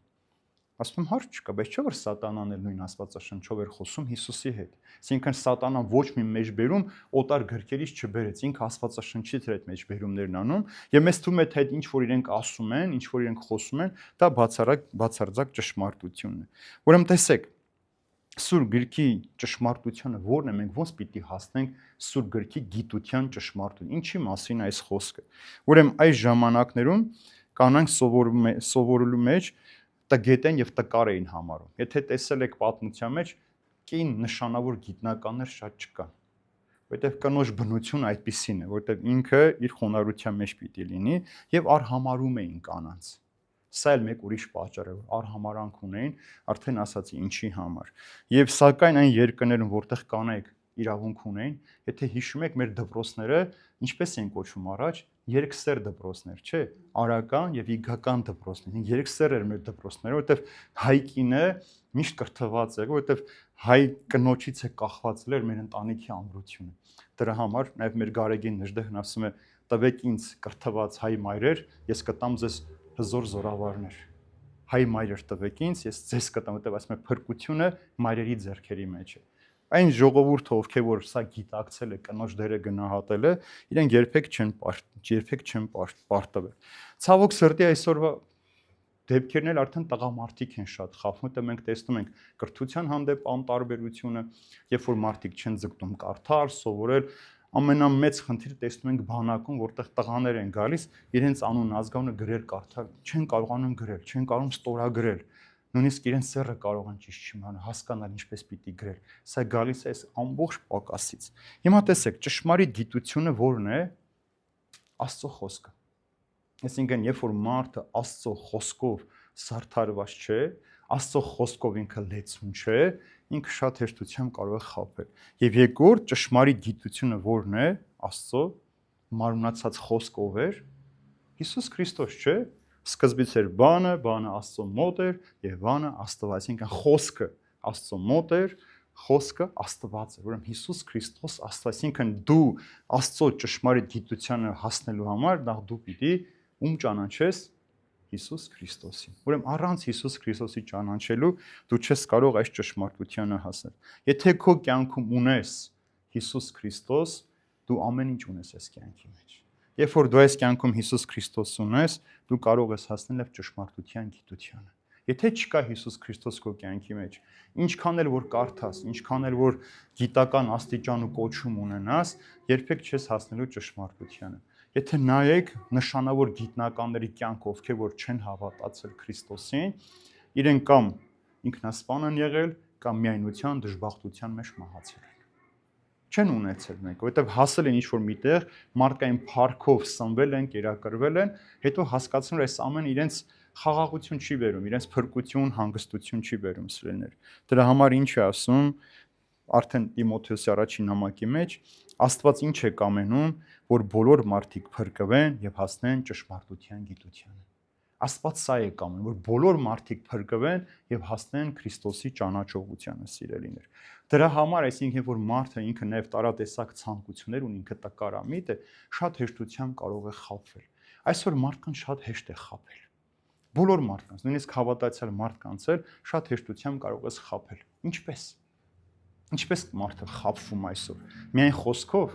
Ասում եմ, հարց չկա, բայց չէ՞ որ Սատանան էլ նույն Աստվածաշնչով էր խոսում Հիսուսի հետ։ Այսինքն Սատանան ոչ մի մեջբերում օտար գրքերից չբերեց, ինքը Աստվածաշնչից էր այդ մեջբերումներն անում, եւ մեզ թվում է թե այդ ինչ որ իրենք ասում են, ինչ որ իրենք խոսում են, դա բացարձակ ճշմարտությունն է։ Ուրեմն տեսեք, Սուրբ Գրքի ճշմարտությունը որն է, մենք ոնց պիտի հասնենք Սուրբ Գրքի գիտության ճշմարտություն։ Ինչի մասին այս խոսքը։ Ուրեմն այս ժամանակներում կանանք սովորելու մեջ տգետ եւ տկար էին համարում։ Եթե տեսել եք պատմության մեջ, կին նշանավոր գիտնականներ շատ չկան։ Որտեւ կնոջ բնությունը այդպիսին է, որտեւ ինքը իր խոնարհության մեջ պիտի լինի եւ արհամարում էին կանանց։ Սա էլ մեկ ուրիշ պատճառ է, որ արհամարանք ունեին, արդեն ասացի ինչի համար։ Եվ սակայն այն երկրներում, որտեղ կանայք իրավունք ունեին, եթե հիշում եք մեր դպրոցները, ինչպես են կոչվում առաջ, երկսեռ դպրոցներ, չէ՞, արական եւ իգական դպրոցներ։ Երկսեռ էր մեր դպրոցները, որովհետեւ հայ կինը միշտ կրթված էր, որովհետեւ հայ կնոջից է կախված էր մեր ընտանիքի ամրությունը։ Դրա համար նաեւ մեր Գարեգին Նժդեհն ասում է. «Տվեք ինձ կրթված հայ մայրեր, ես կտամ ձեզ հզոր զորավարներ։ Հայ մայրեր տվեք ինձ, ես ձեզ կտամ», որովհետեւ ասում է փրկությունը մայրերի ձեռքերի մեջ է։ Այն ժողովուրդը, ովքեր որ սա գիտակցել է, կնոջ դերը գնահատել է, իրենք երբեք չեն պարտվել։ Ցավոք սրտի այսօրվա դեպքերն էլ արդեն տղամարդիկ են շատ խաբվում, որտեղ մենք տեսնում ենք կրթության հանդեպ անտարբերությունը, երբ որ մարդիկ չեն ձգտում կարդալ, սովորել, ամենամեծ խնդիրը տեսնում ենք բանակում, որտեղ տղաներ են գալիս, իրենց անուն ազգանունը գրել կարդալ, չեն կարողանում գրել, չեն կարողանում ստորագրել։ Նույնիսկ իրենց սերը կարող են ճիշտ չիմանալ, հասկանալ ինչպես պիտի գրել։ Սա գալիս է այս ամբողջ պակասից։ Հիմա տեսեք, ճշմարիտ գիտությունը որն է? Աստծո խոսքը։ Այսինքն, երբ որ մարդը Աստծո խոսքով զարդարված չէ, Աստծո խոսքով ինքը լեցուն չէ, ինքը շատ հեշտությամբ կարող է խաբել։ Եվ երկրորդ ճշմարիտ գիտությունը որն է? Աստծո մարմնացած խոսք ով էր? Հիսուս Քրիստոս, չէ՞։ Սկզբից էր բանը, բանը Աստծո մոտ էր եւ բանը Աստված, այսինքն խոսքը Աստծո մոտ էր, խոսքը Աստված է, ուրեմն Հիսուս Քրիստոս Աստված, այսինքն դու Աստծո ճշմարիտ գիտությանը հասնելու համար նախ դու պիտի ում ճանաչես? Հիսուս Քրիստոսին։ Ուրեմն առանց Հիսուս Քրիստոսի ճանաչելու դու չես կարող այս ճշմարտությանը հասնել։ Եթե քո կյանքում ունես Հիսուս Քրիստոս, դու ամեն ինչ ունես այս կյանքի մեջ։ Երբ որ դու այս կյանքում Հիսուս Քրիստոս ունես, դու կարող ես հասնել այդ ճշմարտության գիտությանը։ Եթե չկա Հիսուս Քրիստոս քո կյանքի մեջ, ինչքան էլ որ կարդաս, ինչքան էլ որ գիտական աստիճան ու կոչում ունենաս, երբեք չես հասնելու ճշմարտությանը։ Եթե նայեք նշանավոր գիտնականների կյանք, ովքեր որ չեն հավատացել Քրիստոսին, իրենք կամ ինքնասպան են եղել, կամ միայնության դժբախտության մեջ մահացել են։ Չեն ունեցել մենք, որովհետև հասել են ինչ-որ միտեղ, մարդկային փառքով սնվել են, կերակրվել են, հետո հասկացնում են այս ամեն իրենց խաղաղություն չի բերում, իրենց փրկություն, հանգստություն չի բերում սիրելիներ։ Դրա համար ինչ է ասում արդեն Տիմոթեոսի առաջին նամակի մեջ, Աստված ինչ է կամենում, որ բոլոր մարդիկ փրկվեն եւ հասնեն ճշմարտության գիտությանը։ Աստված սա է կամենում, որ բոլոր մարդիկ փրկվեն եւ հասնեն Քրիստոսի ճանաչողությանը, սիրելիներ։ Դրա համար, այսինքն, որ մարդը ինքը նաև տարատեսակ ցանկություններ ունի, ինքը տկարամիտ է, շատ հեշտությամբ կարող է խաբվել։ Այսօր մարդկանց շատ հեշտ է խաբել։ Բոլոր մարդկանց, նույնիսկ հավատացյալ մարդկանց էլ շատ հեշտությամբ կարող ես խաբել։ Ինչպես։ Ինչպես մարդը խաբվում այսօր։ Միայն խոսքով,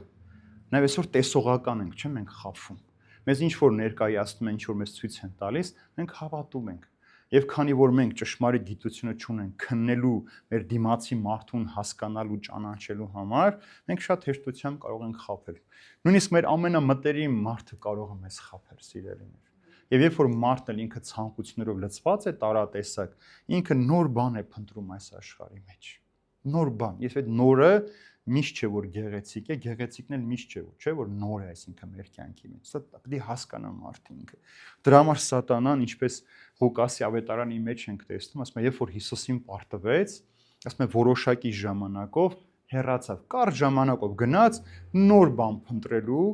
նաև այսօր տեսողական ենք, չէ՞, մենք խաբվում։ Մեզ ինչ որ ներկայացնում են, ինչ որ մեզ ցույց են տալիս, մենք հավատում ենք։ Եվ քանի որ մենք ճշմարիտ գիտությունը չունենք քննելու մեր դիմացի մարդուն հասկանալու, ճանաչելու համար, մենք շատ հեշտությամբ կարող ենք խաբել։ Նույնիսկ մեր ամենամտերիմ մարդը կարող է մեզ խաբել, սիրելիներ։ Եվ երբ որ մարդն ինքը ցանկություններով լցված է տարատեսակ, ինքը նոր բան է փնտրում այս աշխարհի մեջ։ Նոր բան, ես այդ նորը միշտ չէ որ գեղեցիկ է, գեղեցիկն էլ միշտ չէ որ նոր է, այսինքն մեր կյանքի մեջ։ Սա պետք է հասկանա մարդը ինքը։ Դրա համար սատանան, ինչպես Ղուկասի ավետարանի մեջ ենք տեսնում, ասում է, երբ որ Հիսուսին պարտվեց, ասում է որոշակի ժամանակով հեռացավ, կարճ ժամանակով գնաց նոր բան փնտրելու,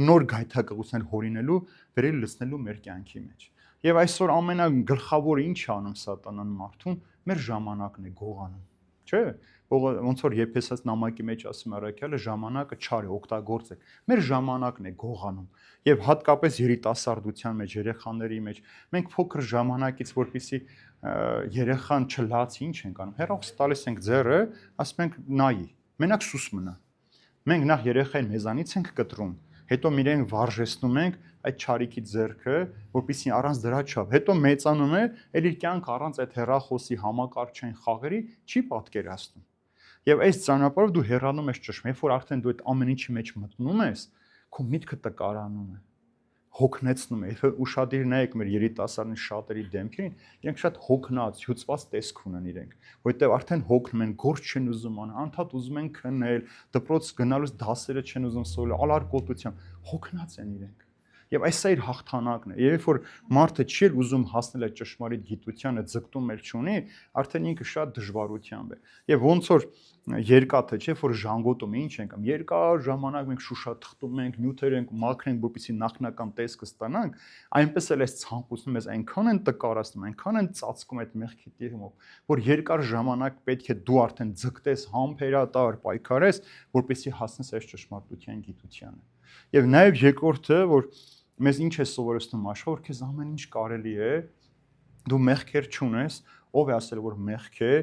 նոր գայթակղություններ հորինելու, վերել լցնելու մեր կյանքի մեջ։ Եվ այսօր ամենագլխավորը ինչ է անում սատանան մարդուն, մեր ժամանակն է գողանում, չէ՞։ Ոնց որ Եփեսոց նամակի մեջ ասում առաքյալը ժամանակը չար է, օգտագործեք։ Մեր ժամանակն է գողանում։ Եվ հատկապես երիտասարդության մեջ, երեխաների մեջ մենք փոքր ժամանակից որպեսզի երեխան չլացի, ինչ ենք անում։ Հեռախոս տալիս ենք ձեռը, ասում ենք նայի, մենակ սուս մնա։ Մենք նախ երեխային մեզանից ենք կտրում, հետո իրեն վարժեցնում ենք այդ չարիքի ձեռքը, որպեսզի առանց դրա չափ։ Հետո մեծանում է, ել իր կյանքը առանց այդ հեռախոսի համակարգչային խաղերի չի պատկերացնում։ Եվ այս ճանապարհով դու հեռանում ես ճշմարիտ, երբ որ արդեն դու այդ ամեն ինչի մեջ մտնում ես, քո միտքը տկարանում է, հոգնեցնում է։ Եթե ուշադիր նայեք մեր երիտասարդների շատերի դեմքերին, իրենք շատ հոգնած, հյուծված տեսք ունեն իրենք, որովհետև արդեն հոգնում են, գործ չեն ուզում անեն, անդադ ուզում են քնել, դպրոց գնալուց դասերը չեն ուզում սովորել, ալարկոտությամբ, հոգնած են իրենք։ Եվ այս է իր հաղթանակն է։ Երբ որ մարդը չի ուզում հասնել այդ ճշմարիտ գիտությանը, ձգտում էլ չունի, արդեն ինքը շատ դժվարությամբ է։ Եվ ոնց որ երկաթը չէ, որ ժանգոտում է, ինչ ենք անում, երկար ժամանակ մենք շուշաթղթում ենք, նյութեր ենք մաքրենք, որպեսզի նախնական տեսքը ստանանք, այնպես էլ այս ցանկությունը մեզ այնքան են տկարացնում, այնքան են ծածկում այդ մեղքի տիրումով, որ երկար ժամանակ պետք է դու արդեն ձգտես, համբերատար պայքարես, որպեսզի հասնես այս ճշմարտության գիտությանը։ Եվ նաև երկրորդը, որ մեզ ինչ է սովորեցնում աշխարհը, որ քեզ ամեն ինչ կարելի է, դու մեղքեր չունես, ով է ասել որ մեղք է,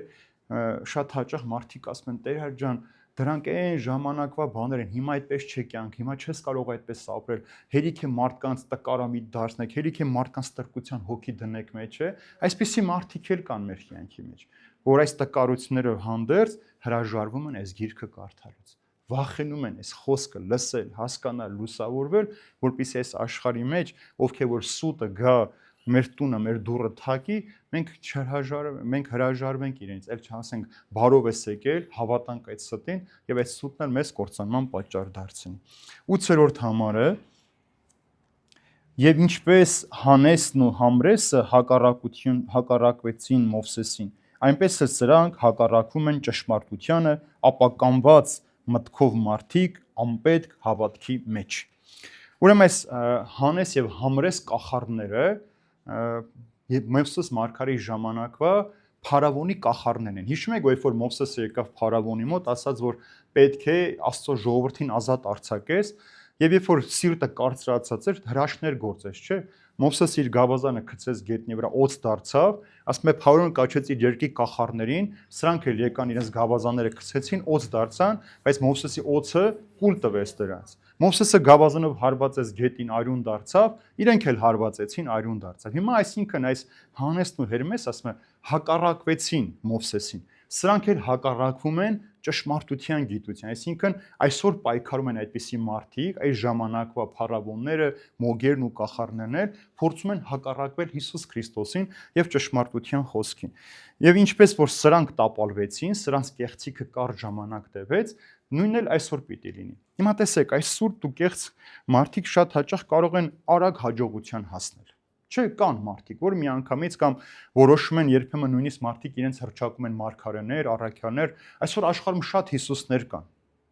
շատ հաճախ մարդիկ ասում են Տեր ջան, դրանք այն ժամանակվա բաներ են, հիմա այդպես չէ կյանք, հիմա չես կարող այդպես ապրել, հերիք է մարդկանց տկարամիտ դարձնեք, հերիք է մարդկանց տրկության հոգի դնեք մեջը, այսպիսի մարդիկ էլ կան մեր կյանքի մեջ, որ այս տկարությունները հանդերձ հրաժարվում են այս գիրքը կարդալուց, վախենում են այս խոսքը լսել, հասկանալ, լուսավորվել, որպեսզի այս աշխարհի մեջ ովքեր որ սուտը գա մեր տունը, մեր դուռը թակի, մենք հրաժարվենք իրենից, այլ չասենք բարով է եկել, հավատանք այդ ստին եւ այդ սուտն էլ մեզ կործանման պատճառ դարձնի։ 8-րդ համարը եւ ինչպես Հանեսն ու Համրեսը հակառակվեցին Մովսեսին, այնպես էլ սրանք հակառակվում են ճշմարտությանը, ապականված մտքով մարդիկ անպետք հավատքի մեջ։ Ուրեմն այս Հանես եւ Համրես կախարդները Մովսես մարգարեի ժամանակվա Փարավոնի կախարդներն են։ Հիշում եք, երբ որ Մովսեսը եկավ Փարավոնի մոտ, ասաց, որ պետք է Աստծո ժողովրդին ազատ արձակես, եւ երբ որ սիրտը կարծրացած էր, հրաշքներ գործեց, չէ՞։ Մովսես իր գավազանը գցեց գետնի վրա, օծ դարձավ, ասում է Փարավոնը կաչեց իր երկի կախարդներին, սրանք էլ եկան իրենց գավազանները գցեցին, օծ դարձան, բայց Մովսեսի օծը կուլ տվեց դրանց։ Մովսեսը գավազանով հարվածեց գետին, արյուն դարձավ, իրենք էլ հարվածեցին, արյուն դարձավ։ Հիմա այսինքն այս Հանեսն ու Հերմես ասում է հակառակվեցին Մովսեսին։ Սրանք էլ հակառակվում են ճշմարտության գիտության, այսինքն այսօր պայքարում են այդպիսի մարդիկ, այս ժամանակվա փարավոնները, մոգերն ու կախարդներն փորձում են հակառակվել Հիսուս Քրիստոսին եւ ճշմարտության խոսքին։ Եվ ինչպես որ սրանք տապալվեցին, սրանց կեղծիքը կարճ ժամանակ տևեց, նույնն էլ այսօր պիտի լինի։ Հիմա տեսեք, այս սուրբ ու կեղծ մարդիկ շատ հաճախ կարող են արագ հաջողության հասնել։ Չէ, կան մարդիկ, որ միանգամից կամ որոշում են երբեմն նույնիսկ մարդիկ իրենց հռչակում են մարգարեներ, առաքյալներ, այսօր աշխարհում շատ Հիսուսներ կան։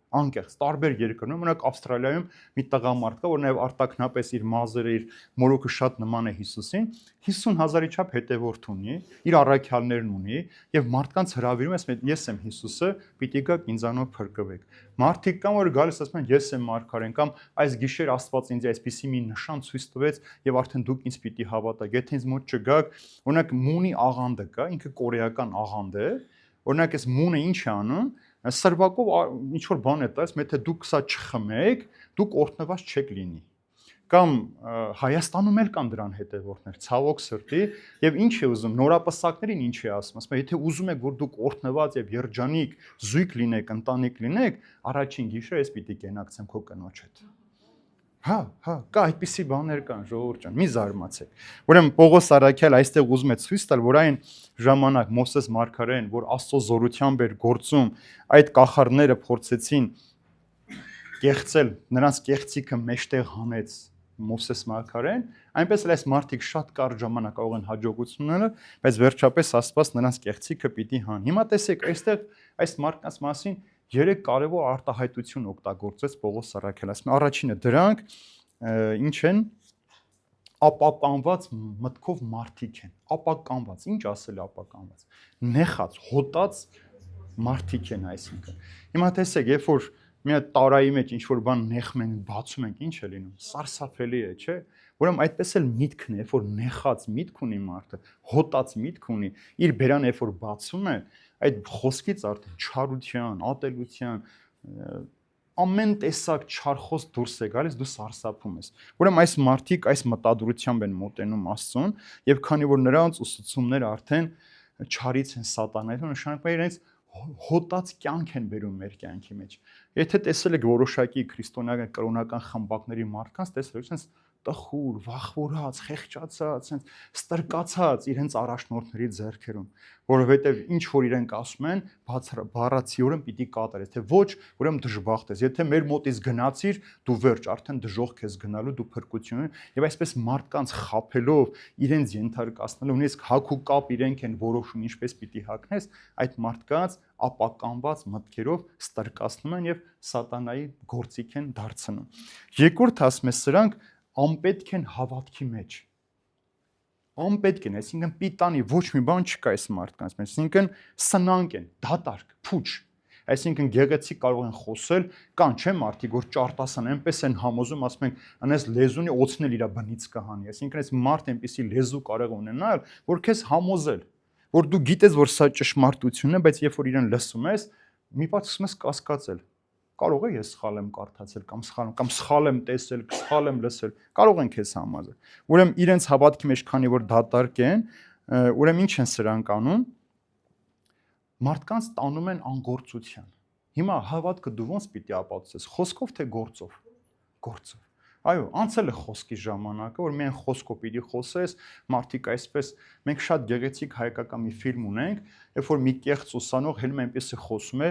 Անկեղծ տարբեր երկրներում, օրինակ Ավստրալիայում մի տղամարդ կա, որ նաև արտաքնապես իր մազերը, իր մորոքը շատ նման է Հիսուսին, 50,000-ի չափ հետևորդ ունի, իր առաքյալներն ունի, եւ մարդկանց հրավիրում է, ես եմ Հիսուսը, պիտի գաք ինձանով փրկվեք։ Մարդիկ կան, որ գալիս ասում են, ես եմ մարգարեն, կամ այս գիշեր Աստված ինձ այսպիսի մի նշան ցույց տվեց եւ արդեն դուք ինձ պիտի հավատաք։ Եթե ինձ մոտ չգաք, օրինակ Մունի աղանդը կա, ինքը կորեական աղանդ է, օրինակ այս Մունը ինչ է անում, սրվակով ինչ որ բան է տալիս, եթե դուք սա չխմեք, դուք օրհնված չեք լինի։ Կամ Հայաստանում էլ կան դրան հետևորդներ, ցավոք սրտի, եւ ինչ է ուզում, նորապսակներին ինչ է ասում, ասում է, եթե ուզում եք, որ դուք օրհնված եւ երջանիկ զույգ լինեք, ընտանիք լինեք, առաջին գիշեր ես պիտի կենակցեմ քո կնոջ հետ։ Հա, կա այդպիսի բաներ կան, ժողովուրդ ջան, մի զարմացեք։ Ուրեմն Պողոս առաքյալ այստեղ ուզում է ցույց տալ, որ այն ժամանակ Մովսես մարգարեն, որ Աստծո զորությամբ էր գործում, այդ կախարդները փորձեցին կեղծել, նրանց կեղծիքը մեջտեղ հանեց Մովսես մարգարեն, այնպես էլ այս մարդիկ շատ կարճ ժամանակ կարող են հաջողություն ունենալ, բայց վերջապես Աստված նրանց կեղծիքը պիտի հանի։ Հիմա տեսեք, այստեղ այս մարդկանց մասին 3 կարևոր արտահայտություն օգտագործեց Պողոս առաքյալը։ Ասում է, առաջինը դրանք ինչ են, ապականված մտքով մարդիկ են։ Ապականված, ինչ ասել ապականված։ Նեխած, հոտած մարդիկ են այսինքն։ Հիմա տեսեք, երբ որ մի հատ տարայի մեջ ինչ որ բան նեղում ենք, բացում ենք, ինչ է լինում։ Սարսափելի է, չէ՞։ Ուրեմն այդպես էլ միտքն է, երբ որ նեխած միտք ունի մարդը, հոտած միտք ունի, իր բերանը երբ որ բացում է, այդ խոսքից արդեն չարության, ատելության, ամեն տեսակ չարխոս դուրս է գալիս, դու սարսափում ես։ Ուրեմն այս մարդիկ այս մտադրությամբ են մոտենում Աստծուն, եւ քանի որ նրանց ուսուցումները արդեն չարից են սատանայից, նշանակում է իրենց հոտած կյանք են բերում մեր կյանքի մեջ։ Եթե տեսել եք որոշակի քրիստոնեական կրոնական խմբակների մարդկանց, տեսել եք sense տխուր, վախվորած, խեղճացած, sense ստրկացած իրենց առաջնորդների ձեռքերում, որովհետև ինչ որ իրենք ասում են, բառացիորեն պիտի կատարես, թե ոչ, ուրեմն դժբախտ ես։ Եթե մեր մոտից գնացիր, դու վերջ, արդեն դժոխք ես գնալու, դու փրկություն ես, եւ այսպես մարդկանց խափելով, իրենց ենթարկացնելով, նույնիսկ հակ ու կապ իրենք են որոշում ինչպես պիտի հագնես, այդ մարդկանց ապականված մտքերով ստրկացնում են եւ սատանայի գործիք են դարձնում։ Երկրորդ ասում է, սրանք անպետք են հավատքի մեջ։ Անպետք են, այսինքն պիտանի ոչ մի բան չկա այս մարդկանց մեջ, այսինքն սնանկ են, դատարկ, փուչ։ Այսինքն գեղեցիկ կարող են խոսել, կան չէ մարդիկ, որ ճարտասան այնպես են համոզում, ասում են, անես լեզունի օծնել իր բնից կհանի։ Այսինքն այս մարդ այնպեսի լեզու կարող ունենալ, որ քեզ համոզել, որ դու գիտես, որ սա ճշմարտությունն է, բայց երբ որ իրեն լսում ես, մի պատ սկսում ես կասկածել։ Կարող է ես սխալ եմ կարդացել կամ սխալ եմ տեսել, սխալ եմ լսել, կարող են քեզ համոզել։ Ուրեմն իրենց հավատքի մեջ քանի որ դատարկ են, ուրեմն ինչ են սրանք անում, մարդկանց տանում են անգործության։ Հիմա հավատքը դու ոնց պիտի ապացուցես, խոսքով թե գործով։ Գործով։ Այո, անցել է խոսքի ժամանակը, որ միայն խոսքով պիտի խոսես, մարդիկ այսպես, մենք շատ գեղեցիկ հայկական մի ֆիլմ ունենք, երբ որ մի կեղծ ուսանող հենց այնպեսի խոսում է,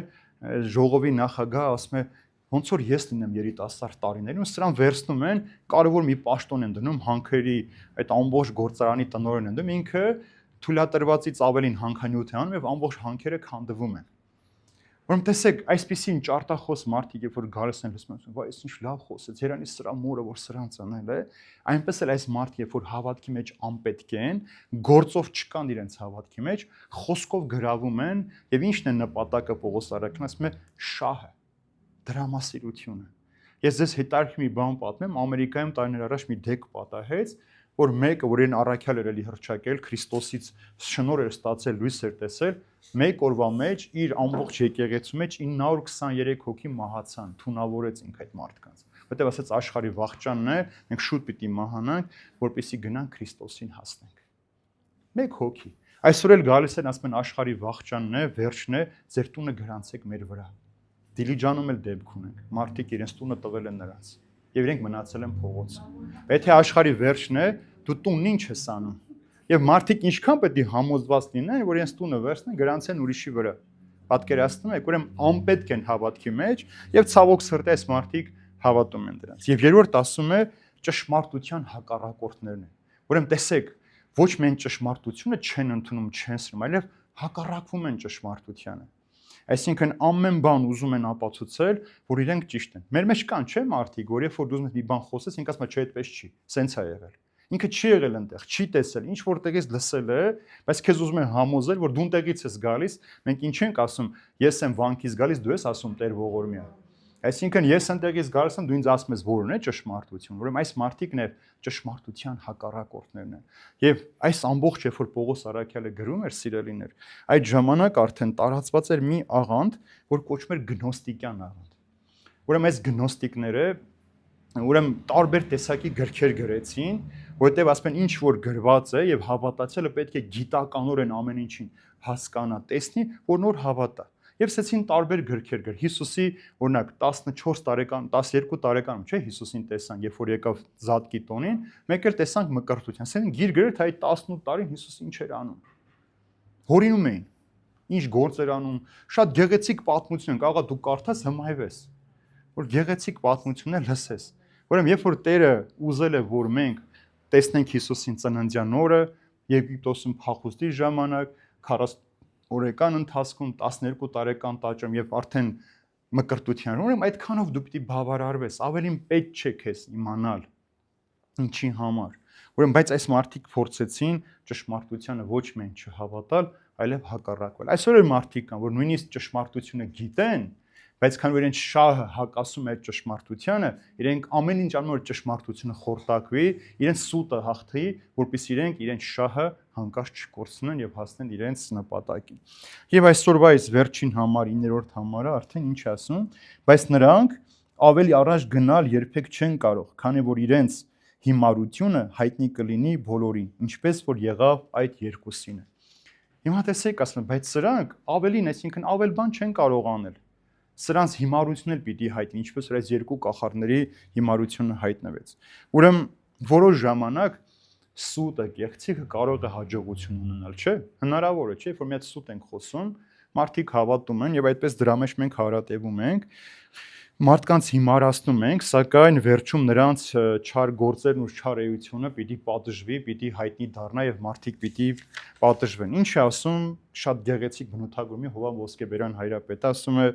ժողովի նախագահը ասում է, ոնց որ ես լինեմ երիտասարդ տարիներին, ու սրան վերցնում են, կարևոր մի պաշտոն են դնում, հանքերի այդ ամբողջ գործարանի տնօրեն են դնում, ինքը թույլատրվածից ավելին հանքանյութ է անում եւ ամբողջ հանքերը քանդվում են։ Որում տեսեք, այսպեսին ճարտախոս մարդիկ, երբ որ գալիս են լսում են, վայ, այս ինչ լավ խոսեց, երանի սրա մորը, որ սրան ծնել է, այնպես էլ այս մարդիկ, երբ որ հավատքի մեջ անպետք են, գործով չկան իրենց հավատքի մեջ, խոսքով գրավում են, եւ ի՞նչն է նպատակը Պողոս Արաքյանը ասում է շահը, դրամասիրությունը։ Ես ձեզ հետարքի մի բան պատմեմ, Ամերիկայում տարիներ առաջ մի դեպք պատահեց, որ մեկը, որ իրեն առաքյալ էր էլի հռչակել, Քրիստոսից շնորհ էր ստացել, լույս էր տեսել, մեկ օրվա մեջ իր ամբողջ եկեղեցու մեջ 923 հոգի մահացան, թունավորեց ինք այդ մարդկանց։ Որտեղ ասեց աշխարհի վախճանն է, մենք շուտ պիտի մահանանք, որպեսզի գնանք Քրիստոսին հասնենք։ Մեկ հոգի։ Այսօր էլ գալիս են ասում են աշխարհի վախճանն է, վերջն է, ձեր տունը գրանցեք մեր վրա։ Դիլիջանում էլ դեպք ունենք։ Մարդիկ իրենց տունը տվել են նրանց, եւ իրենք մնացել են փողոցում։ Եթե աշխարհի վերջն է, դու տունն ինչ ես անում։ Եվ մարդիկ ինչքան պետք է համոզված լինեն, որ իրենց տունը վերցնեն, գրանցեն ուրիշի վրա։ Պատկերացնում եք, ուրեմն անպետք են հավատքի մեջ, եւ ցավոք սրտի այս մարդիկ հավատում են դրանց։ Եվ երրորդ ասում է ճշմարտության հակառակորդներն են։ Ուրեմն տեսեք, ոչ միայն ճշմարտությունը չեն ընդունում, չեն սրում, այլև հակառակվում են ճշմարտությանը։ Այսինքն ամեն բան ուզում են ապացուցել, որ իրենք ճիշտ են։ Մեր մեջ կան, չէ՞ մարդիկ, որ երբ որ դու մի բան խոսես, ինքը ասում է, չէ, այդպես չի, սենց է եղել։ Ինքը չի եղել այնտեղ, չի տեսել, ինչ որտեղից լսել է, բայց քեզ ուզում են համոզել, որ դու այնտեղից ես գալիս, մենք ինչ ենք ասում, ես եմ վանքից գալիս, դու ես ասում Տեր ողորմյա։ Այսինքն ես այնտեղից գալիս եմ, դու ինձ ասում ես որն է ճշմարտություն, ուրեմն այս մարդիկն է ճշմարտության հակառակորդներն են։ Եվ այս ամբողջ երբ որ Պողոս Արաքյալը գրում էր սիրելիներ, այդ ժամանակ արդեն տարածված էր մի աղանդ, որ կոչվում էր գնոստիկյան աղանդ։ Ուրեմն այս գնոստիկները ուրեմն տարբեր տեսակի գրքեր գրեցին, որտեղ ասում են ինչ որ գրված է եւ հավատացյալը պետք է գիտականորեն ամեն ինչին հասկանա, տեսնի, որ նոր հավատա։ Եվ սեցին տարբեր գրքեր գրել։ Հիսուսի, օրինակ 14 տարեկան, 12 տարեկանում, չէ, Հիսուսին տեսանք, երբ որ եկավ Զատկի տոնին, մեկ էլ տեսանք մկրտության։ Սեն գիր գրել, թե այդ 18 տարին Հիսուս ինչ էր անում։ Հորինում էին, ինչ գործ էր անում, շատ գեղեցիկ պատմություն, կարողա դու կարդաս հմայվես, որ գեղեցիկ պատմությունն է լսես։ Ուրեմն երբ որ Տերը ուզել է, որ մենք տեսնենք Հիսուսին ծննդյան օրը, Եգիպտոսում փախուստի ժամանակ, 40 օրական ընթացքում 12 տարեկան տաճարում եւ արդեն մկրտության, ուրեմն այդքանով դու պիտի բավարարվես, ավելին պետք չէ քեզ իմանալ ինչի համար։ Ուրեմն բայց այս մարդիկ փորձեցին ճշմարտությանը ոչ միայն չհավատալ, այլև հակառակվել։ Այսօր էլ մարդիկ կան, որ նույնիսկ ճշմարտությունը գիտեն, բայց քանի որ իրենց շահը հակասում է ճշմարտությանը, իրենք ամեն ինչ անում որ ճշմարտությունը խորտակվի, իրենց սուտը հաղթի, որպեսզի իրենք իրենց շահը հանկարծ չկորցնեն եւ հասնեն իրենց նպատակին։ Եվ այսօրվա այս վերջին համար, 9-րդ համարը արդեն ինչ ասում, բայց նրանք ավելի առաջ գնալ երբեք չեն կարող, քանի որ իրենց հիմարությունը հայտնի կլինի բոլորին, ինչպես որ եղավ այդ երկուսինը։ Հիմա տեսեք, ասում եմ, բայց սրանք ավելին, այսինքն ավել բան չեն կարող անել։ Սրանց հիմարությունն էլ պիտի հայտնի, ինչպես որ այս երկու կախարդների հիմարությունը հայտնվեց։ Ուրեմն որոշ ժամանակ սուտը, գեղեցիկը կարող է հաջողություն ունենալ, չէ՞։ Հնարավոր է, չէ՞, որ մի հատ սուտ ենք խոսում, մարդիկ հավատում են եւ այդպես դրա մեջ մենք հարատևում ենք։ Մարդկանց հիմարացնում ենք, սակայն վերջում նրանց չար գործերն ու չար էությունը պիտի պատժվի, պիտի հայտնի դառնա եւ մարդիկ պիտի պատժվեն։ Ինչ է ասում շատ գեղեցիկ բնութագրումի Հովհան Ոսկեբերյան հայրապետը, ասում է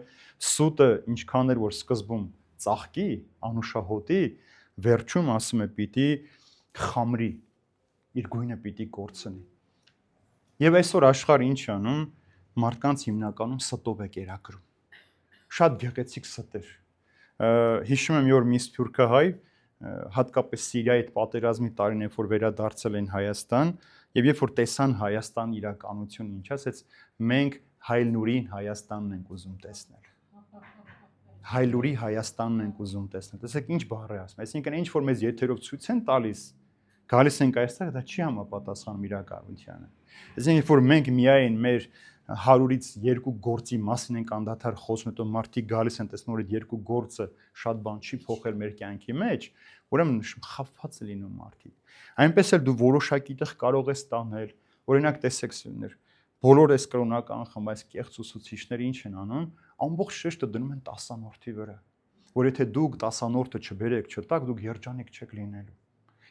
սուտը ինչքան էր որ սկզբում ծաղկի, անուշահոտի, վերջում ասում է պիտի խամրի, իր գույնը պիտի կորցնի։ Եվ այսօր աշխարհը ինչ անում, մարդկանց հիմնականում ստով է կերակրում։ Շատ գեղեցիկ ստեր։ Հիշում եմ, որ մի սփյուռքահայ, հատկապես Սիրիայի այդ պատերազմի տարին, երբ որ վերադարձել են Հայաստան, եւ երբ որ տեսան Հայաստան իրականությունը, ինչ ասեց, մենք Հայլնուրին Հայաստանն ենք ուզում տեսնել։ Հայլուրի Հայաստանն ենք ուզում տեսնել։ Տեսեք ինչ բառ է ասում, այսինքն ինչ որ մեզ եթերով ցույց են տալիս, Գալիս ենք այստեղ, դա չի համապատասխանում իրականությանը։ Այսինքն, երբ որ մենք միայն մեր 100-ից 2 գործի մասին ենք անդադար խոսում, հետո մարդիկ գալիս են տեսնում, որ այդ 2 գործը շատ բան չի փոխել մեր կյանքի մեջ, ուրեմն խաբված է լինում մարդիկ։ Այնպես էլ դու որոշակի տեղ կարող ես տանել, օրինակ տեսեք սիրուներ, բոլոր այս կրոնական խմբ, այս կեղծ ուսուցիչները ինչ են անում, ամբողջ շեշտը դնում են 10-որդի վրա, որ եթե դուք 10-որդը չբերեք, չտաք, դուք երջանիկ չեք լինելու։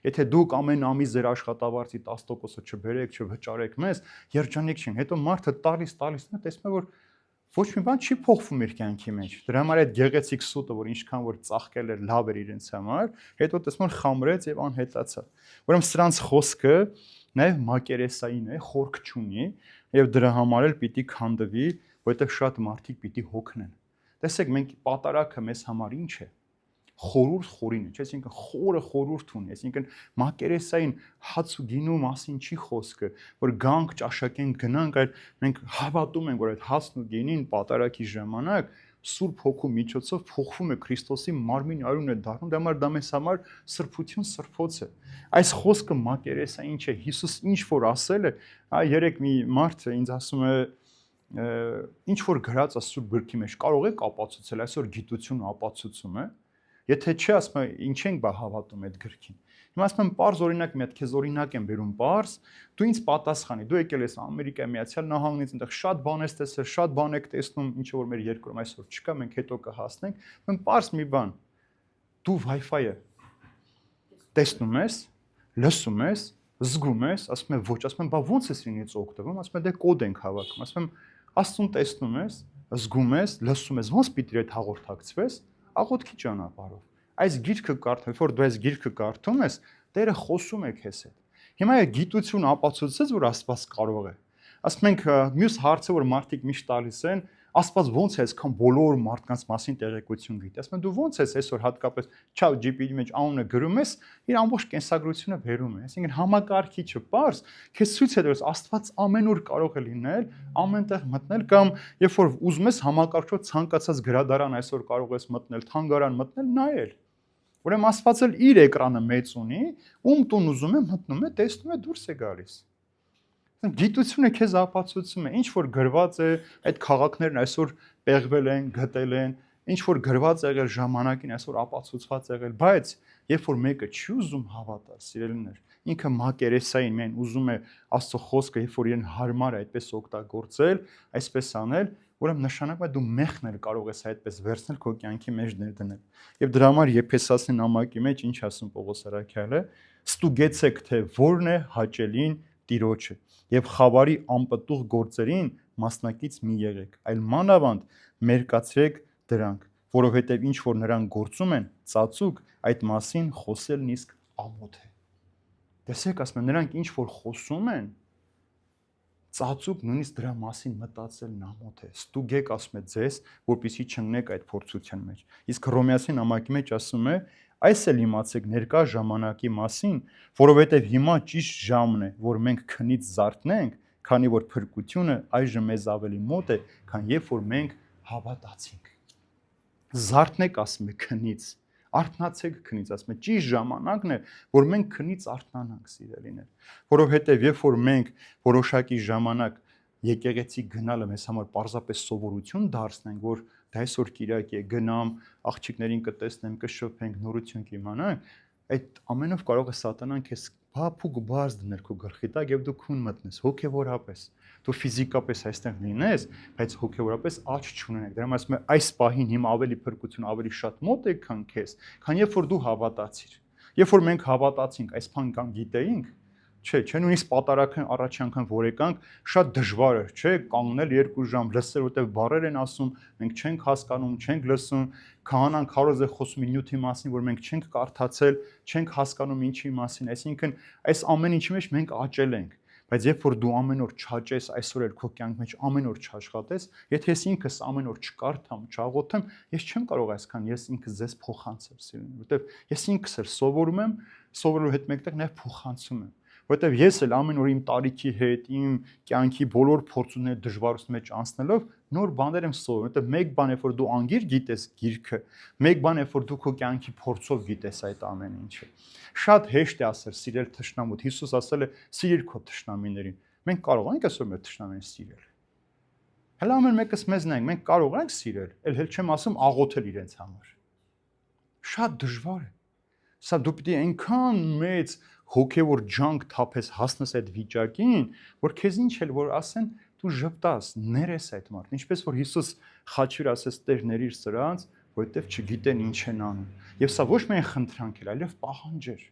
Եթե դուք ամեն ամիս ձեր աշխատավարձի 10%-ը չբերեք, չվճարեք մեզ, երջանիկ չենք։ Հետո մարդը տալիս նա տեսնում է, որ ոչ մի բան չի փոխվում իր կյանքի մեջ։ Դրա համար այդ գեղեցիկ սուտը, որ ինչքան որ ծաղկել էր, լավ էր իրենց համար, հետո տեսնում որ խամրեց եւ անհետացավ։ Ուրեմն սրանց խոսքը նաեւ մակերեսային է, խորք չունի եւ դրա համար էլ պիտի քանդվի, որովհետեւ շատ մարդիկ պիտի հոգնեն։ Տեսեք, մենք պատարակը մեզ համար ինչ է։ Խորուրդ խորին է, այսինքն խորը խորուրդ ունի, այսինքն մակերեսային հաց ու գինու մասին չի խոսքը, որ գանք ճաշակենք գնանք, այլ մենք հավատում ենք, որ այդ հացն ու գինին պատարակի ժամանակ Սուրբ Հոգու միջոցով փոխվում է Քրիստոսի մարմին արյուն է դառնում, դա դա մեզ համար սրբություն սրբոց է։ Այս խոսքը մակերեսային չէ, Հիսուս ինչ որ ասել է, երեք մի մարդ ինձ ասում է ինչ որ գրած է Սուրբ գրքի մեջ, կարող եք ապացուցել, այսօր գիտությունը ապացուցում է։ Եթե չի, ասում եմ, ինչ ենք բա հավատում այդ գրքին։ Հիմա ասում եմ, պարզ օրինակ մի հատ քեզ օրինակ եմ բերում, պարզ, դու ինձ պատասխանի, դու եկել ես Ամերիկայի Միացյալ Նահանգներից, այնտեղ շատ բան ես տեսել, շատ բան եք տեսնում, ինչ որ մեր երկրում այսօր չկա, մենք հետո կհասնենք, ասում եմ, պարզ մի բան։ Դու Wi-Fi-ը տեսնում ես, լսում ես, զգում ես, ասում եմ, ոչ, ասում եմ, բա ո՞նց ես ինձ օգտվում, ասում եմ, դե կոդ ենք հավաքում, ասում եմ, Աստծուն տեսնում ես, զգում ես, լսում ես, ո՞նց պիտի այդ հաղորդակցվես, աղոթքի ճանապարհով։ Այս գիրքը կարդում, որ դու այս գիրքը կարդում ես, Տերը խոսում է քեզ հետ։ Հիմա այդ գիտությունը ապացուցեց, որ Աստված կարող է։ Ասում ենք, մյուս հարցը, որ մարդիկ միշտ տալիս են, Աստված ո՞նց է այսքան բոլոր մարդկանց մասին տեղեկություն գիտի։ Ասում եմ, դու ո՞նց ես այսօր հատկապես ChatGPT-ի մեջ անունը գրում ես, իր ամբողջ կենսագրությունը բերում է։ Այսինքն համակարգիչը պարզ, քեզ ցույց է տալիս Աստված ամեն օր կարող է լինել, ամենտեղ մտնել կամ երբ որ ուզում ես համակարգչով ցանկացած գրադարան այսօր կարող ես մտնել, թանգարան մտնել, նայել։ Ուրեմն Աստված էլ իր էկրանը մեծ ունի, ում տուն ուզում է մտնում է, տեսնում է, դուրս է գալիս։ Գիտությունը քեզ ապացուցում է, ինչ որ գրված է, այդ քաղաքներն այսօր պեղվել են, գտել են, ինչ որ գրված եղել ժամանակին այսօր ապացուցված եղել, բայց երբ որ մեկը չի ուզում հավատալ, սիրելիներ, ինքը մակերեսային մեն ուզում է Աստծո խոսքը, երբ որ իրեն հարմար է այդպես օգտագործել, այսպես անել, ուրեմն նշանակում է դու մեղքն էլ կարող ես այդպես վերցնել քո կյանքի մեջ ներդնել։ Եվ դրա համար Եփեսացի նամակի մեջ ինչ ասում Պողոս առաքյալը, ստուգեցեք թե որն է հաճելին Տիրոջը եւ խավարի անպտուղ գործերին մասնակից մի եղեք, այլ մանավանդ մերկացրեք դրանք, որովհետեւ ինչ որ նրանք գործում են, ծածուկ այդ մասին խոսելն իսկ ամոթ է։ Տեսեք, ասում եմ, նրանք ինչ որ խոսում են, ծածուկ նույնիսկ դրա մասին մտածելն ամոթ է։ Ստուգեք, ասում է ձեզ, որպեսզի չընկնեք այդ փորձության մեջ։ Իսկ Հռոմեացի նամակի մեջ ասում է, այս էլ իմացեք ներկա ժամանակի մասին, որովհետև հիմա ճիշտ ժամն է, որ մենք քնից զարթնենք, քանի որ փրկությունը այժմ մեզ ավելի մոտ է, քան երբ որ մենք հավատացինք։ Զարթնեք, ասում է, քնից, արթնացեք քնից, ասում է, ճիշտ ժամանակն է, որ մենք քնից արթնանանք, սիրելիներ, որովհետև երբ որ մենք որոշակի ժամանակ եկեղեցի գնալը մեզ համար պարզապես սովորություն դարձնենք, որ դա այսօր Կիրակ է, գնամ, աղջիկներին կտեսնեմ, կշփենք, նորություն կիմանանք, այդ ամենով կարող է սատանան քեզ փափուկ բաց դնել քո գլխի տակ եւ դու քուն մտնես հոգեվորապես։ Դու ֆիզիկապես այստեղ լինես, բայց հոգեվորապես աճ չունենեք։ Դրա համար ասում եմ, այս պահին հիմա ավելի փրկություն, ավելի շատ մոտ է քան քեզ, քան երբ որ դու հավատացիր։ Երբ որ մենք հավատացինք, այս բան կան գիտեինք, չէ, նույնիսկ պատարակն առաջի անգամ որ եկանք, շատ դժվար էր, չէ, կանգնել 2 ժամ, լսել, որտեղ բառեր են ասում, մենք չենք հասկանում, չենք լսում, քահանան քարոզ է խոսում նյութի մասին, որ մենք չենք կարդացել, չենք հասկանում ինչի մասին, այսինքն այս ամեն ինչի մեջ մենք աճել ենք, բայց երբ որ դու ամեն օր չաճես, այսօր էլ քո կյանքի մեջ ամեն օր չաշխատես, եթե ես ինքս ամեն օր չկարդամ, չաղոթեմ, ես չեմ կարող այսքան ես ինքս ձեզ փոխանցել, որովհետև ես ինքս էլ սովորում եմ, սովորելու հետ մեկտեղ նաև փոխանցում եմ, Որտեվ ես էլ ամեն օր իմ տարիքի հետ, իմ կյանքի բոլոր փորձությունների դժվարության մեջ անցնելով նոր բաներ եմ սովորում, որտեվ մեկ բան է, որ դու անգիր գիտես գիրքը, մեկ բան է, որ դու քո կյանքի փորձով գիտես այդ ամեն ինչը։ Շատ հեշտ է ասել սիրել թշնամուդ։ Հիսուս ասել է՝ սիրիր քո թշնամիներին։ Մենք կարող ենք այսօր մեր թշնամիներին սիրել։ Հələ ամեն մեկս մեզ նայենք, մենք կարող ենք սիրել, էլ չեմ ասում աղոթել իրենց համար։ Շատ դժվար է։ Սա դու պիտի այնքան մեծ հոգևոր ջանք թափես հասնես այդ վիճակին, որ քեզ ինչ էլ որ ասեն, դու ժպտաս, ներես այդ մարդը։ Ինչպես որ Հիսուս խաչյուր ասեց՝ Տեր ներիր սրանց, որովհետև չգիտեն ինչ են անում։ Եվ սա ոչ միայն խնդրանք էր, այլև պահանջ էր։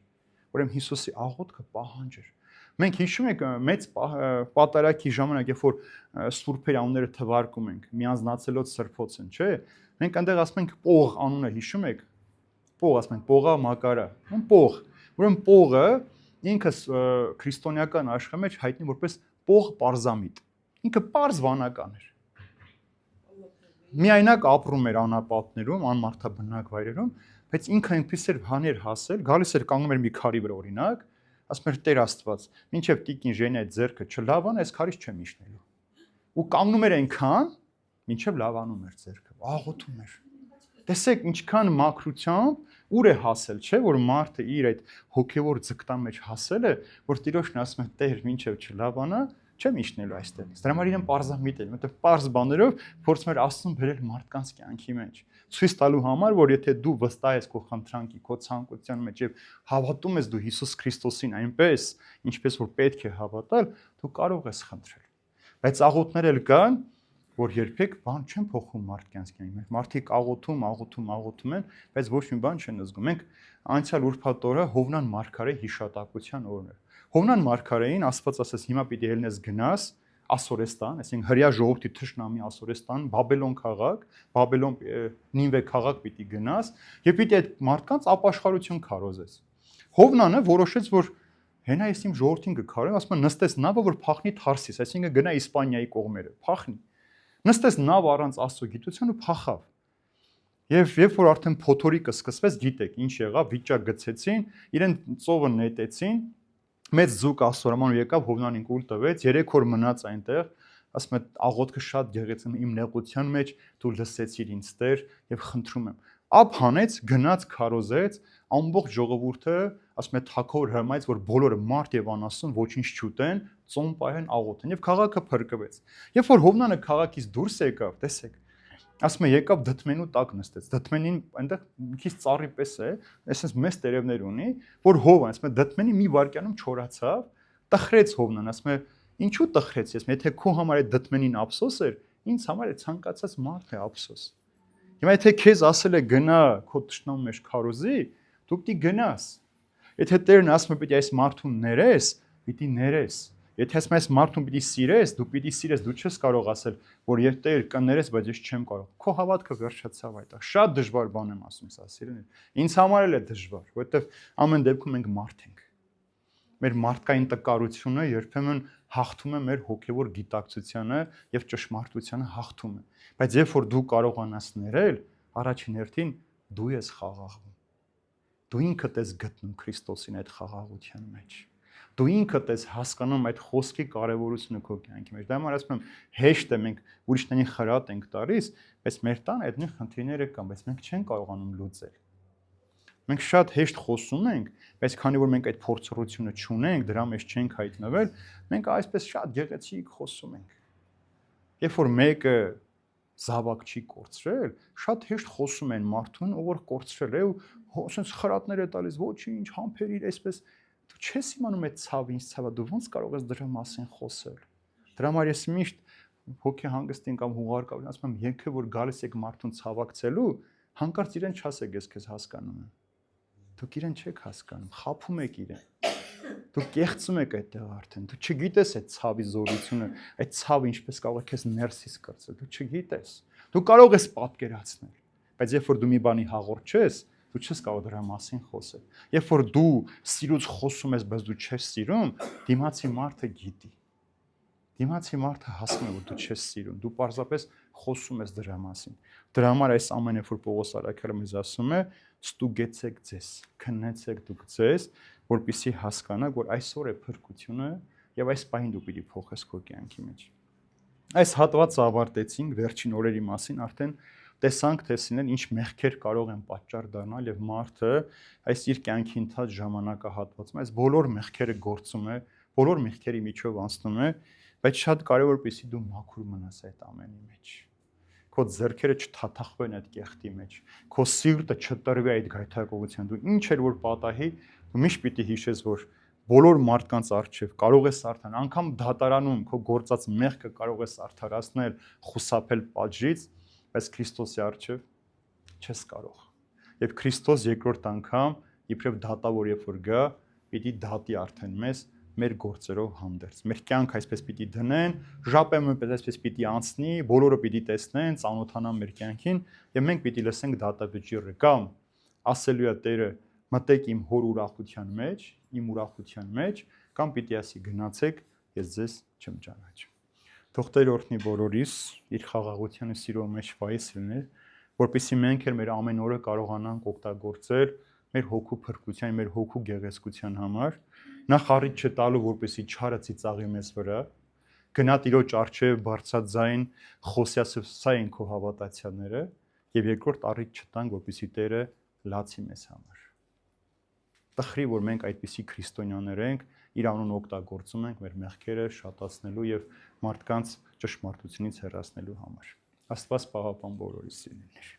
Ուրեմն Հիսուսի աղոթքը պահանջ էր։ Մենք հիշում ենք մեծ պատարագի ժամանակ, երբ որ սուրբերի անունները թվարկում ենք, միանձնացելոց սրբոցն, չէ՞։ Մենք այնտեղ ասում ենք Պող անունը, հիշում եք։ Պող ասում ենք, Պողա Մակարը, Պող։ Ուրեմն Պողը ինքը քրիստոնեական աշխարհի մեջ հայտնի որպես Պող Պարզամիտ։ Ինքը պարզ վանական էր։ Միայնակ ապրում էր անապատներում, անմարդաբնակ վայրերում, բայց ինքը այնպես էր հաներ հասել, գալիս էր կանգնում էր մի քարի վրա օրինակ, ասում էր Տեր Աստված, մինչև տիկին Ժենի այդ ձեռքը չլավան, այս քարից չեմ իջնելու։ Ու կանգնում էր այնքան, մինչև լավանում էր ձեռքը, աղոթում էր։ Տեսեք ինչքան մաքրությամբ ուր է հասել, չէ՞, որ մարդը իր այդ հոգևոր ձգտան մեջ հասել է, որ Տիրոջն ասում է Տեր, մինչև չլավանա, չեմ իջնելու այստեղից։ Դրա համար իրեն պարզամիտ էր, որտեղ պարզ բաներով փորձում էր Աստծուն բերել մարդկանց կյանքի մեջ։ Ցույց տալու համար, որ եթե դու վստահ ես քո խնդրանքի, քո ցանկության մեջ եւ հավատում ես դու Հիսուս Քրիստոսին այնպես, ինչպես որ պետք է հավատալ, դու կարող ես խնդրել։ Բայց աղոթներ էլ կան, որ երբեք բան չեն փոխում մարդկանց կյանքի մեջ։ Մարդիկ աղոթում են, բայց ոչ մի բան չեն զգում։ Մենք անցյալ ուրբաթ օրը Հովնան մարգարեի հիշատակության օրն էր։ Հովնան մարգարեին Աստված ասաց՝ հիմա պիտի ելնես գնաս Ասորեստան, այսինքն հրյա ժողովրդի թշնամի Ասորեստան, Բաբելոն քաղաք, Բաբելոն Նինվե քաղաք պիտի գնաս եւ պիտի այդ մարդկանց ապաշխարություն քարոզես։ Հովնանը որոշեց, որ հենա ես իմ ժողովրդին կքարեմ, ասում է նստես նավը, որ փախնի Թարսիս, այսինքն գնա Իսպանիայի կողմերը, փախնի։ Նստես նավ առանց Աստծո գիտության ու փախավ։ Եվ երբ որ արդեն փոթորիկը սկսվեց, գիտեք, ինչ եղավ, վիճակ գցեցին, իրեն ծովը նետեցին, մեծ զուգ աստորաման եկավ Հովնանին կուլ տվեց, 3 օր մնաց այնտեղ, ասում է աղոթքը շատ գեղեցիկ իմ նեղության մեջ դու լսեցիր ինձ Տեր եւ խնդրում եմ։ Ափ հանեց, գնաց քարոզեց, ամբողջ ժողովուրդը, ասում է թակավոր հրամայեց, որ բոլորը մարդ եւ անասուն ոչինչ չուտեն, ծոմ պահեն, աղոթեն եւ քաղաքը փրկվեց։ Երբ որ Հովնանը քաղաքից դուրս եկավ, տեսեք, ասում է եկավ դդմենու տակ նստեց։ Դդմենին այնտեղ մի քիչ ծառի պես է, այսպես մեծ տերևներ ունի, որ հովը, ասում է դդմենի մի վայրկյանում չորացավ, տխրեց Հովնան, ասում է ինչու տխրեց ես, եթե քո համար այդ դդմենին ափսոս էր, ինձ համար է ցանկացած մարդ է ափսոս։ Հիմա եթե քեզ ասել է գնա քո տշնամու մեջ քարոզի, դու պիտի գնաս։ Եթե Տերն ասում է պիտի այս մարդուն ներես, պիտի ներես։ Եթե ասում ես մարդուն պիտի սիրես, դու պիտի սիրես, դու չես կարող ասել, որ եթե Տեր կներես, բայց ես չեմ կարող։ Քո հավատքը վերջացավ այդտեղ։ Շատ դժվար բան եմ ասում, սա սիրելիներ։ Ինձ համար էլ է դժվար, որովհետև ամեն դեպքում մենք մարդ ենք։ Մեր մարդկային տկարությունը երբեմն հաղթում է մեր հոգևոր գիտակցությանը եւ ճշմարտությանը հաղթում է։ Բայց երբ որ դու կարողանաս ներել, առաջին հերթին դու ես խաղաղվում։ Դու ինքդ ես գտնում Քրիստոսին այդ խաղաղության մեջ։ Դու ինքդ ես հասկանում այդ խոսքի կարևորությունը քո կյանքի մեջ։ Դա համար ասում եմ, հեշտ է մենք ուրիշներին խրատ ենք տալիս, բայց մեր տան այդ նույն խնդիրները կան, բայց մենք չենք կարողանում լուծել։ Մենք շատ հեշտ խոսում ենք, բայց քանի որ մենք այդ փորձառությունը չունենք, դրա մեջ չենք հայտնվել, մենք այսպես շատ գեղեցիկ խոսում ենք։ Երբ որ մեկը զավակ չի կորցրել, շատ հեշտ խոսում են մարդուն, ով որ կորցրել է ու ասենց խրատներ է տալիս, ոչինչ, համբերիր, այսպես դու չես իմանում այդ ցավը, ինչ ցավը, դու ոնց կարող ես դրա մասին խոսել։ Դրա համար ես միշտ հոգի հանգստին կամ հուղարկավորին ասում եմ, եկե որ գալիս եք մարդուն ցավակցելու, հանկարծ իրեն չասեք, ես քեզ հասկանում եմ։ Դուք իրեն չեք հասկանում, խաբում եք իրեն։ Դու կեղծում եք այդտեղ արդեն, դու չգիտես այդ ցավի զորությունը, այդ ցավը ինչպես կարող է քեզ ներսից կրծել, դու չգիտես։ Դու կարող ես պատկերացնել, բայց երբ որ դու մի բանի հաղորդ չես, դու չես կարող դրա մասին խոսել։ Երբ որ դու սիրուց խոսում ես, բայց դու չես սիրում, դիմացի մարդը գիտի։ Դիմացի մարդը հասնում է, որ դու չես սիրում, դու պարզապես խոսում ես դրա մասին։ Դրա համար այս ամենը, որ Պողոս Արաքյալը մեզ ասում է, ստուգեցեք ձեզ, քննեցեք դուք ձեզ, որպեսզի հասկանա, որ այսօր է փրկությունը եւ այս պահին դու պիտի փոխես քո կյանքի մեջ։ Այս հատվածը ավարտեցինք վերջին օրերի մասին, արդեն տեսանք, թե սինել ինչ մեղքեր կարող են պատճառ դառնալ եւ մարդը այս իր կյանքի ընթաց ժամանակահատվածում այս բոլոր մեղքերը գործում է, բոլոր մեղքերի միջով անցնում է, բայց շատ կարևոր է, որպեսզի դու մաքուր մնաս այդ ամենի մեջ։ Քո ձեռքերը չթաթախվեն այդ կեղտի մեջ, քո սիրտը չտրվի այդ գայթակղության։ Դու ինչ էր որ պատահի, դու միշտ պիտի հիշես, որ բոլոր մարդկանց առջև կարող ես արդեն անգամ դատարանում քո գործած մեղքը կարող ես արդարացնել, խուսափել պատժից, բայց Քրիստոսի առջև չես կարող։ Եվ Քրիստոս երկրորդ անգամ իբրև դատավոր երբ որ գա, պիտի դատի արդեն մեզ մեր գործերով հանդերձ։ Մեր կյանքը այսպես պիտի դնեն, ժապեմը այսպես պիտի անցնի, բոլորը պիտի տեսնեն, ծանոթանան մեր կյանքին, եւ մենք պիտի լսենք դատավճիռը կամ ասելու է Տերը մտեք իմ հոր ուրախության մեջ, իմ ուրախության մեջ, կամ պիտի ասի գնացեք, ես ձեզ չեմ ճանաչում։ Թող Տերը օրհնի բոլորիս իր խաղաղության ու սիրո մեջ վայիս լիներ, որպեսզի մենք մեր ամեն օրը կարողանանք օգտագործել մեր հոգու փրկության, մեր հոգու գեղեցկության համար, նախ առիթ չտալու, որպեսզի չարը ծիծաղի մեզ վրա, գնա Տիրոջ առջև բարձրաձայն խոսյասը սա են քո հավատացյալները, եւ երկրորդ առիթ չտանք, որպեսզի Տերը լացի մեզ համար։ Տխրի, որ մենք այդպիսի քրիստոնյաներ ենք, իր անունը օգտագործում ենք մեր մեղքերը շատացնելու եւ մարդկանց ճշմարտությունից հեռացնելու համար։ Աստված պահապան բոլորիս սիրելիներ։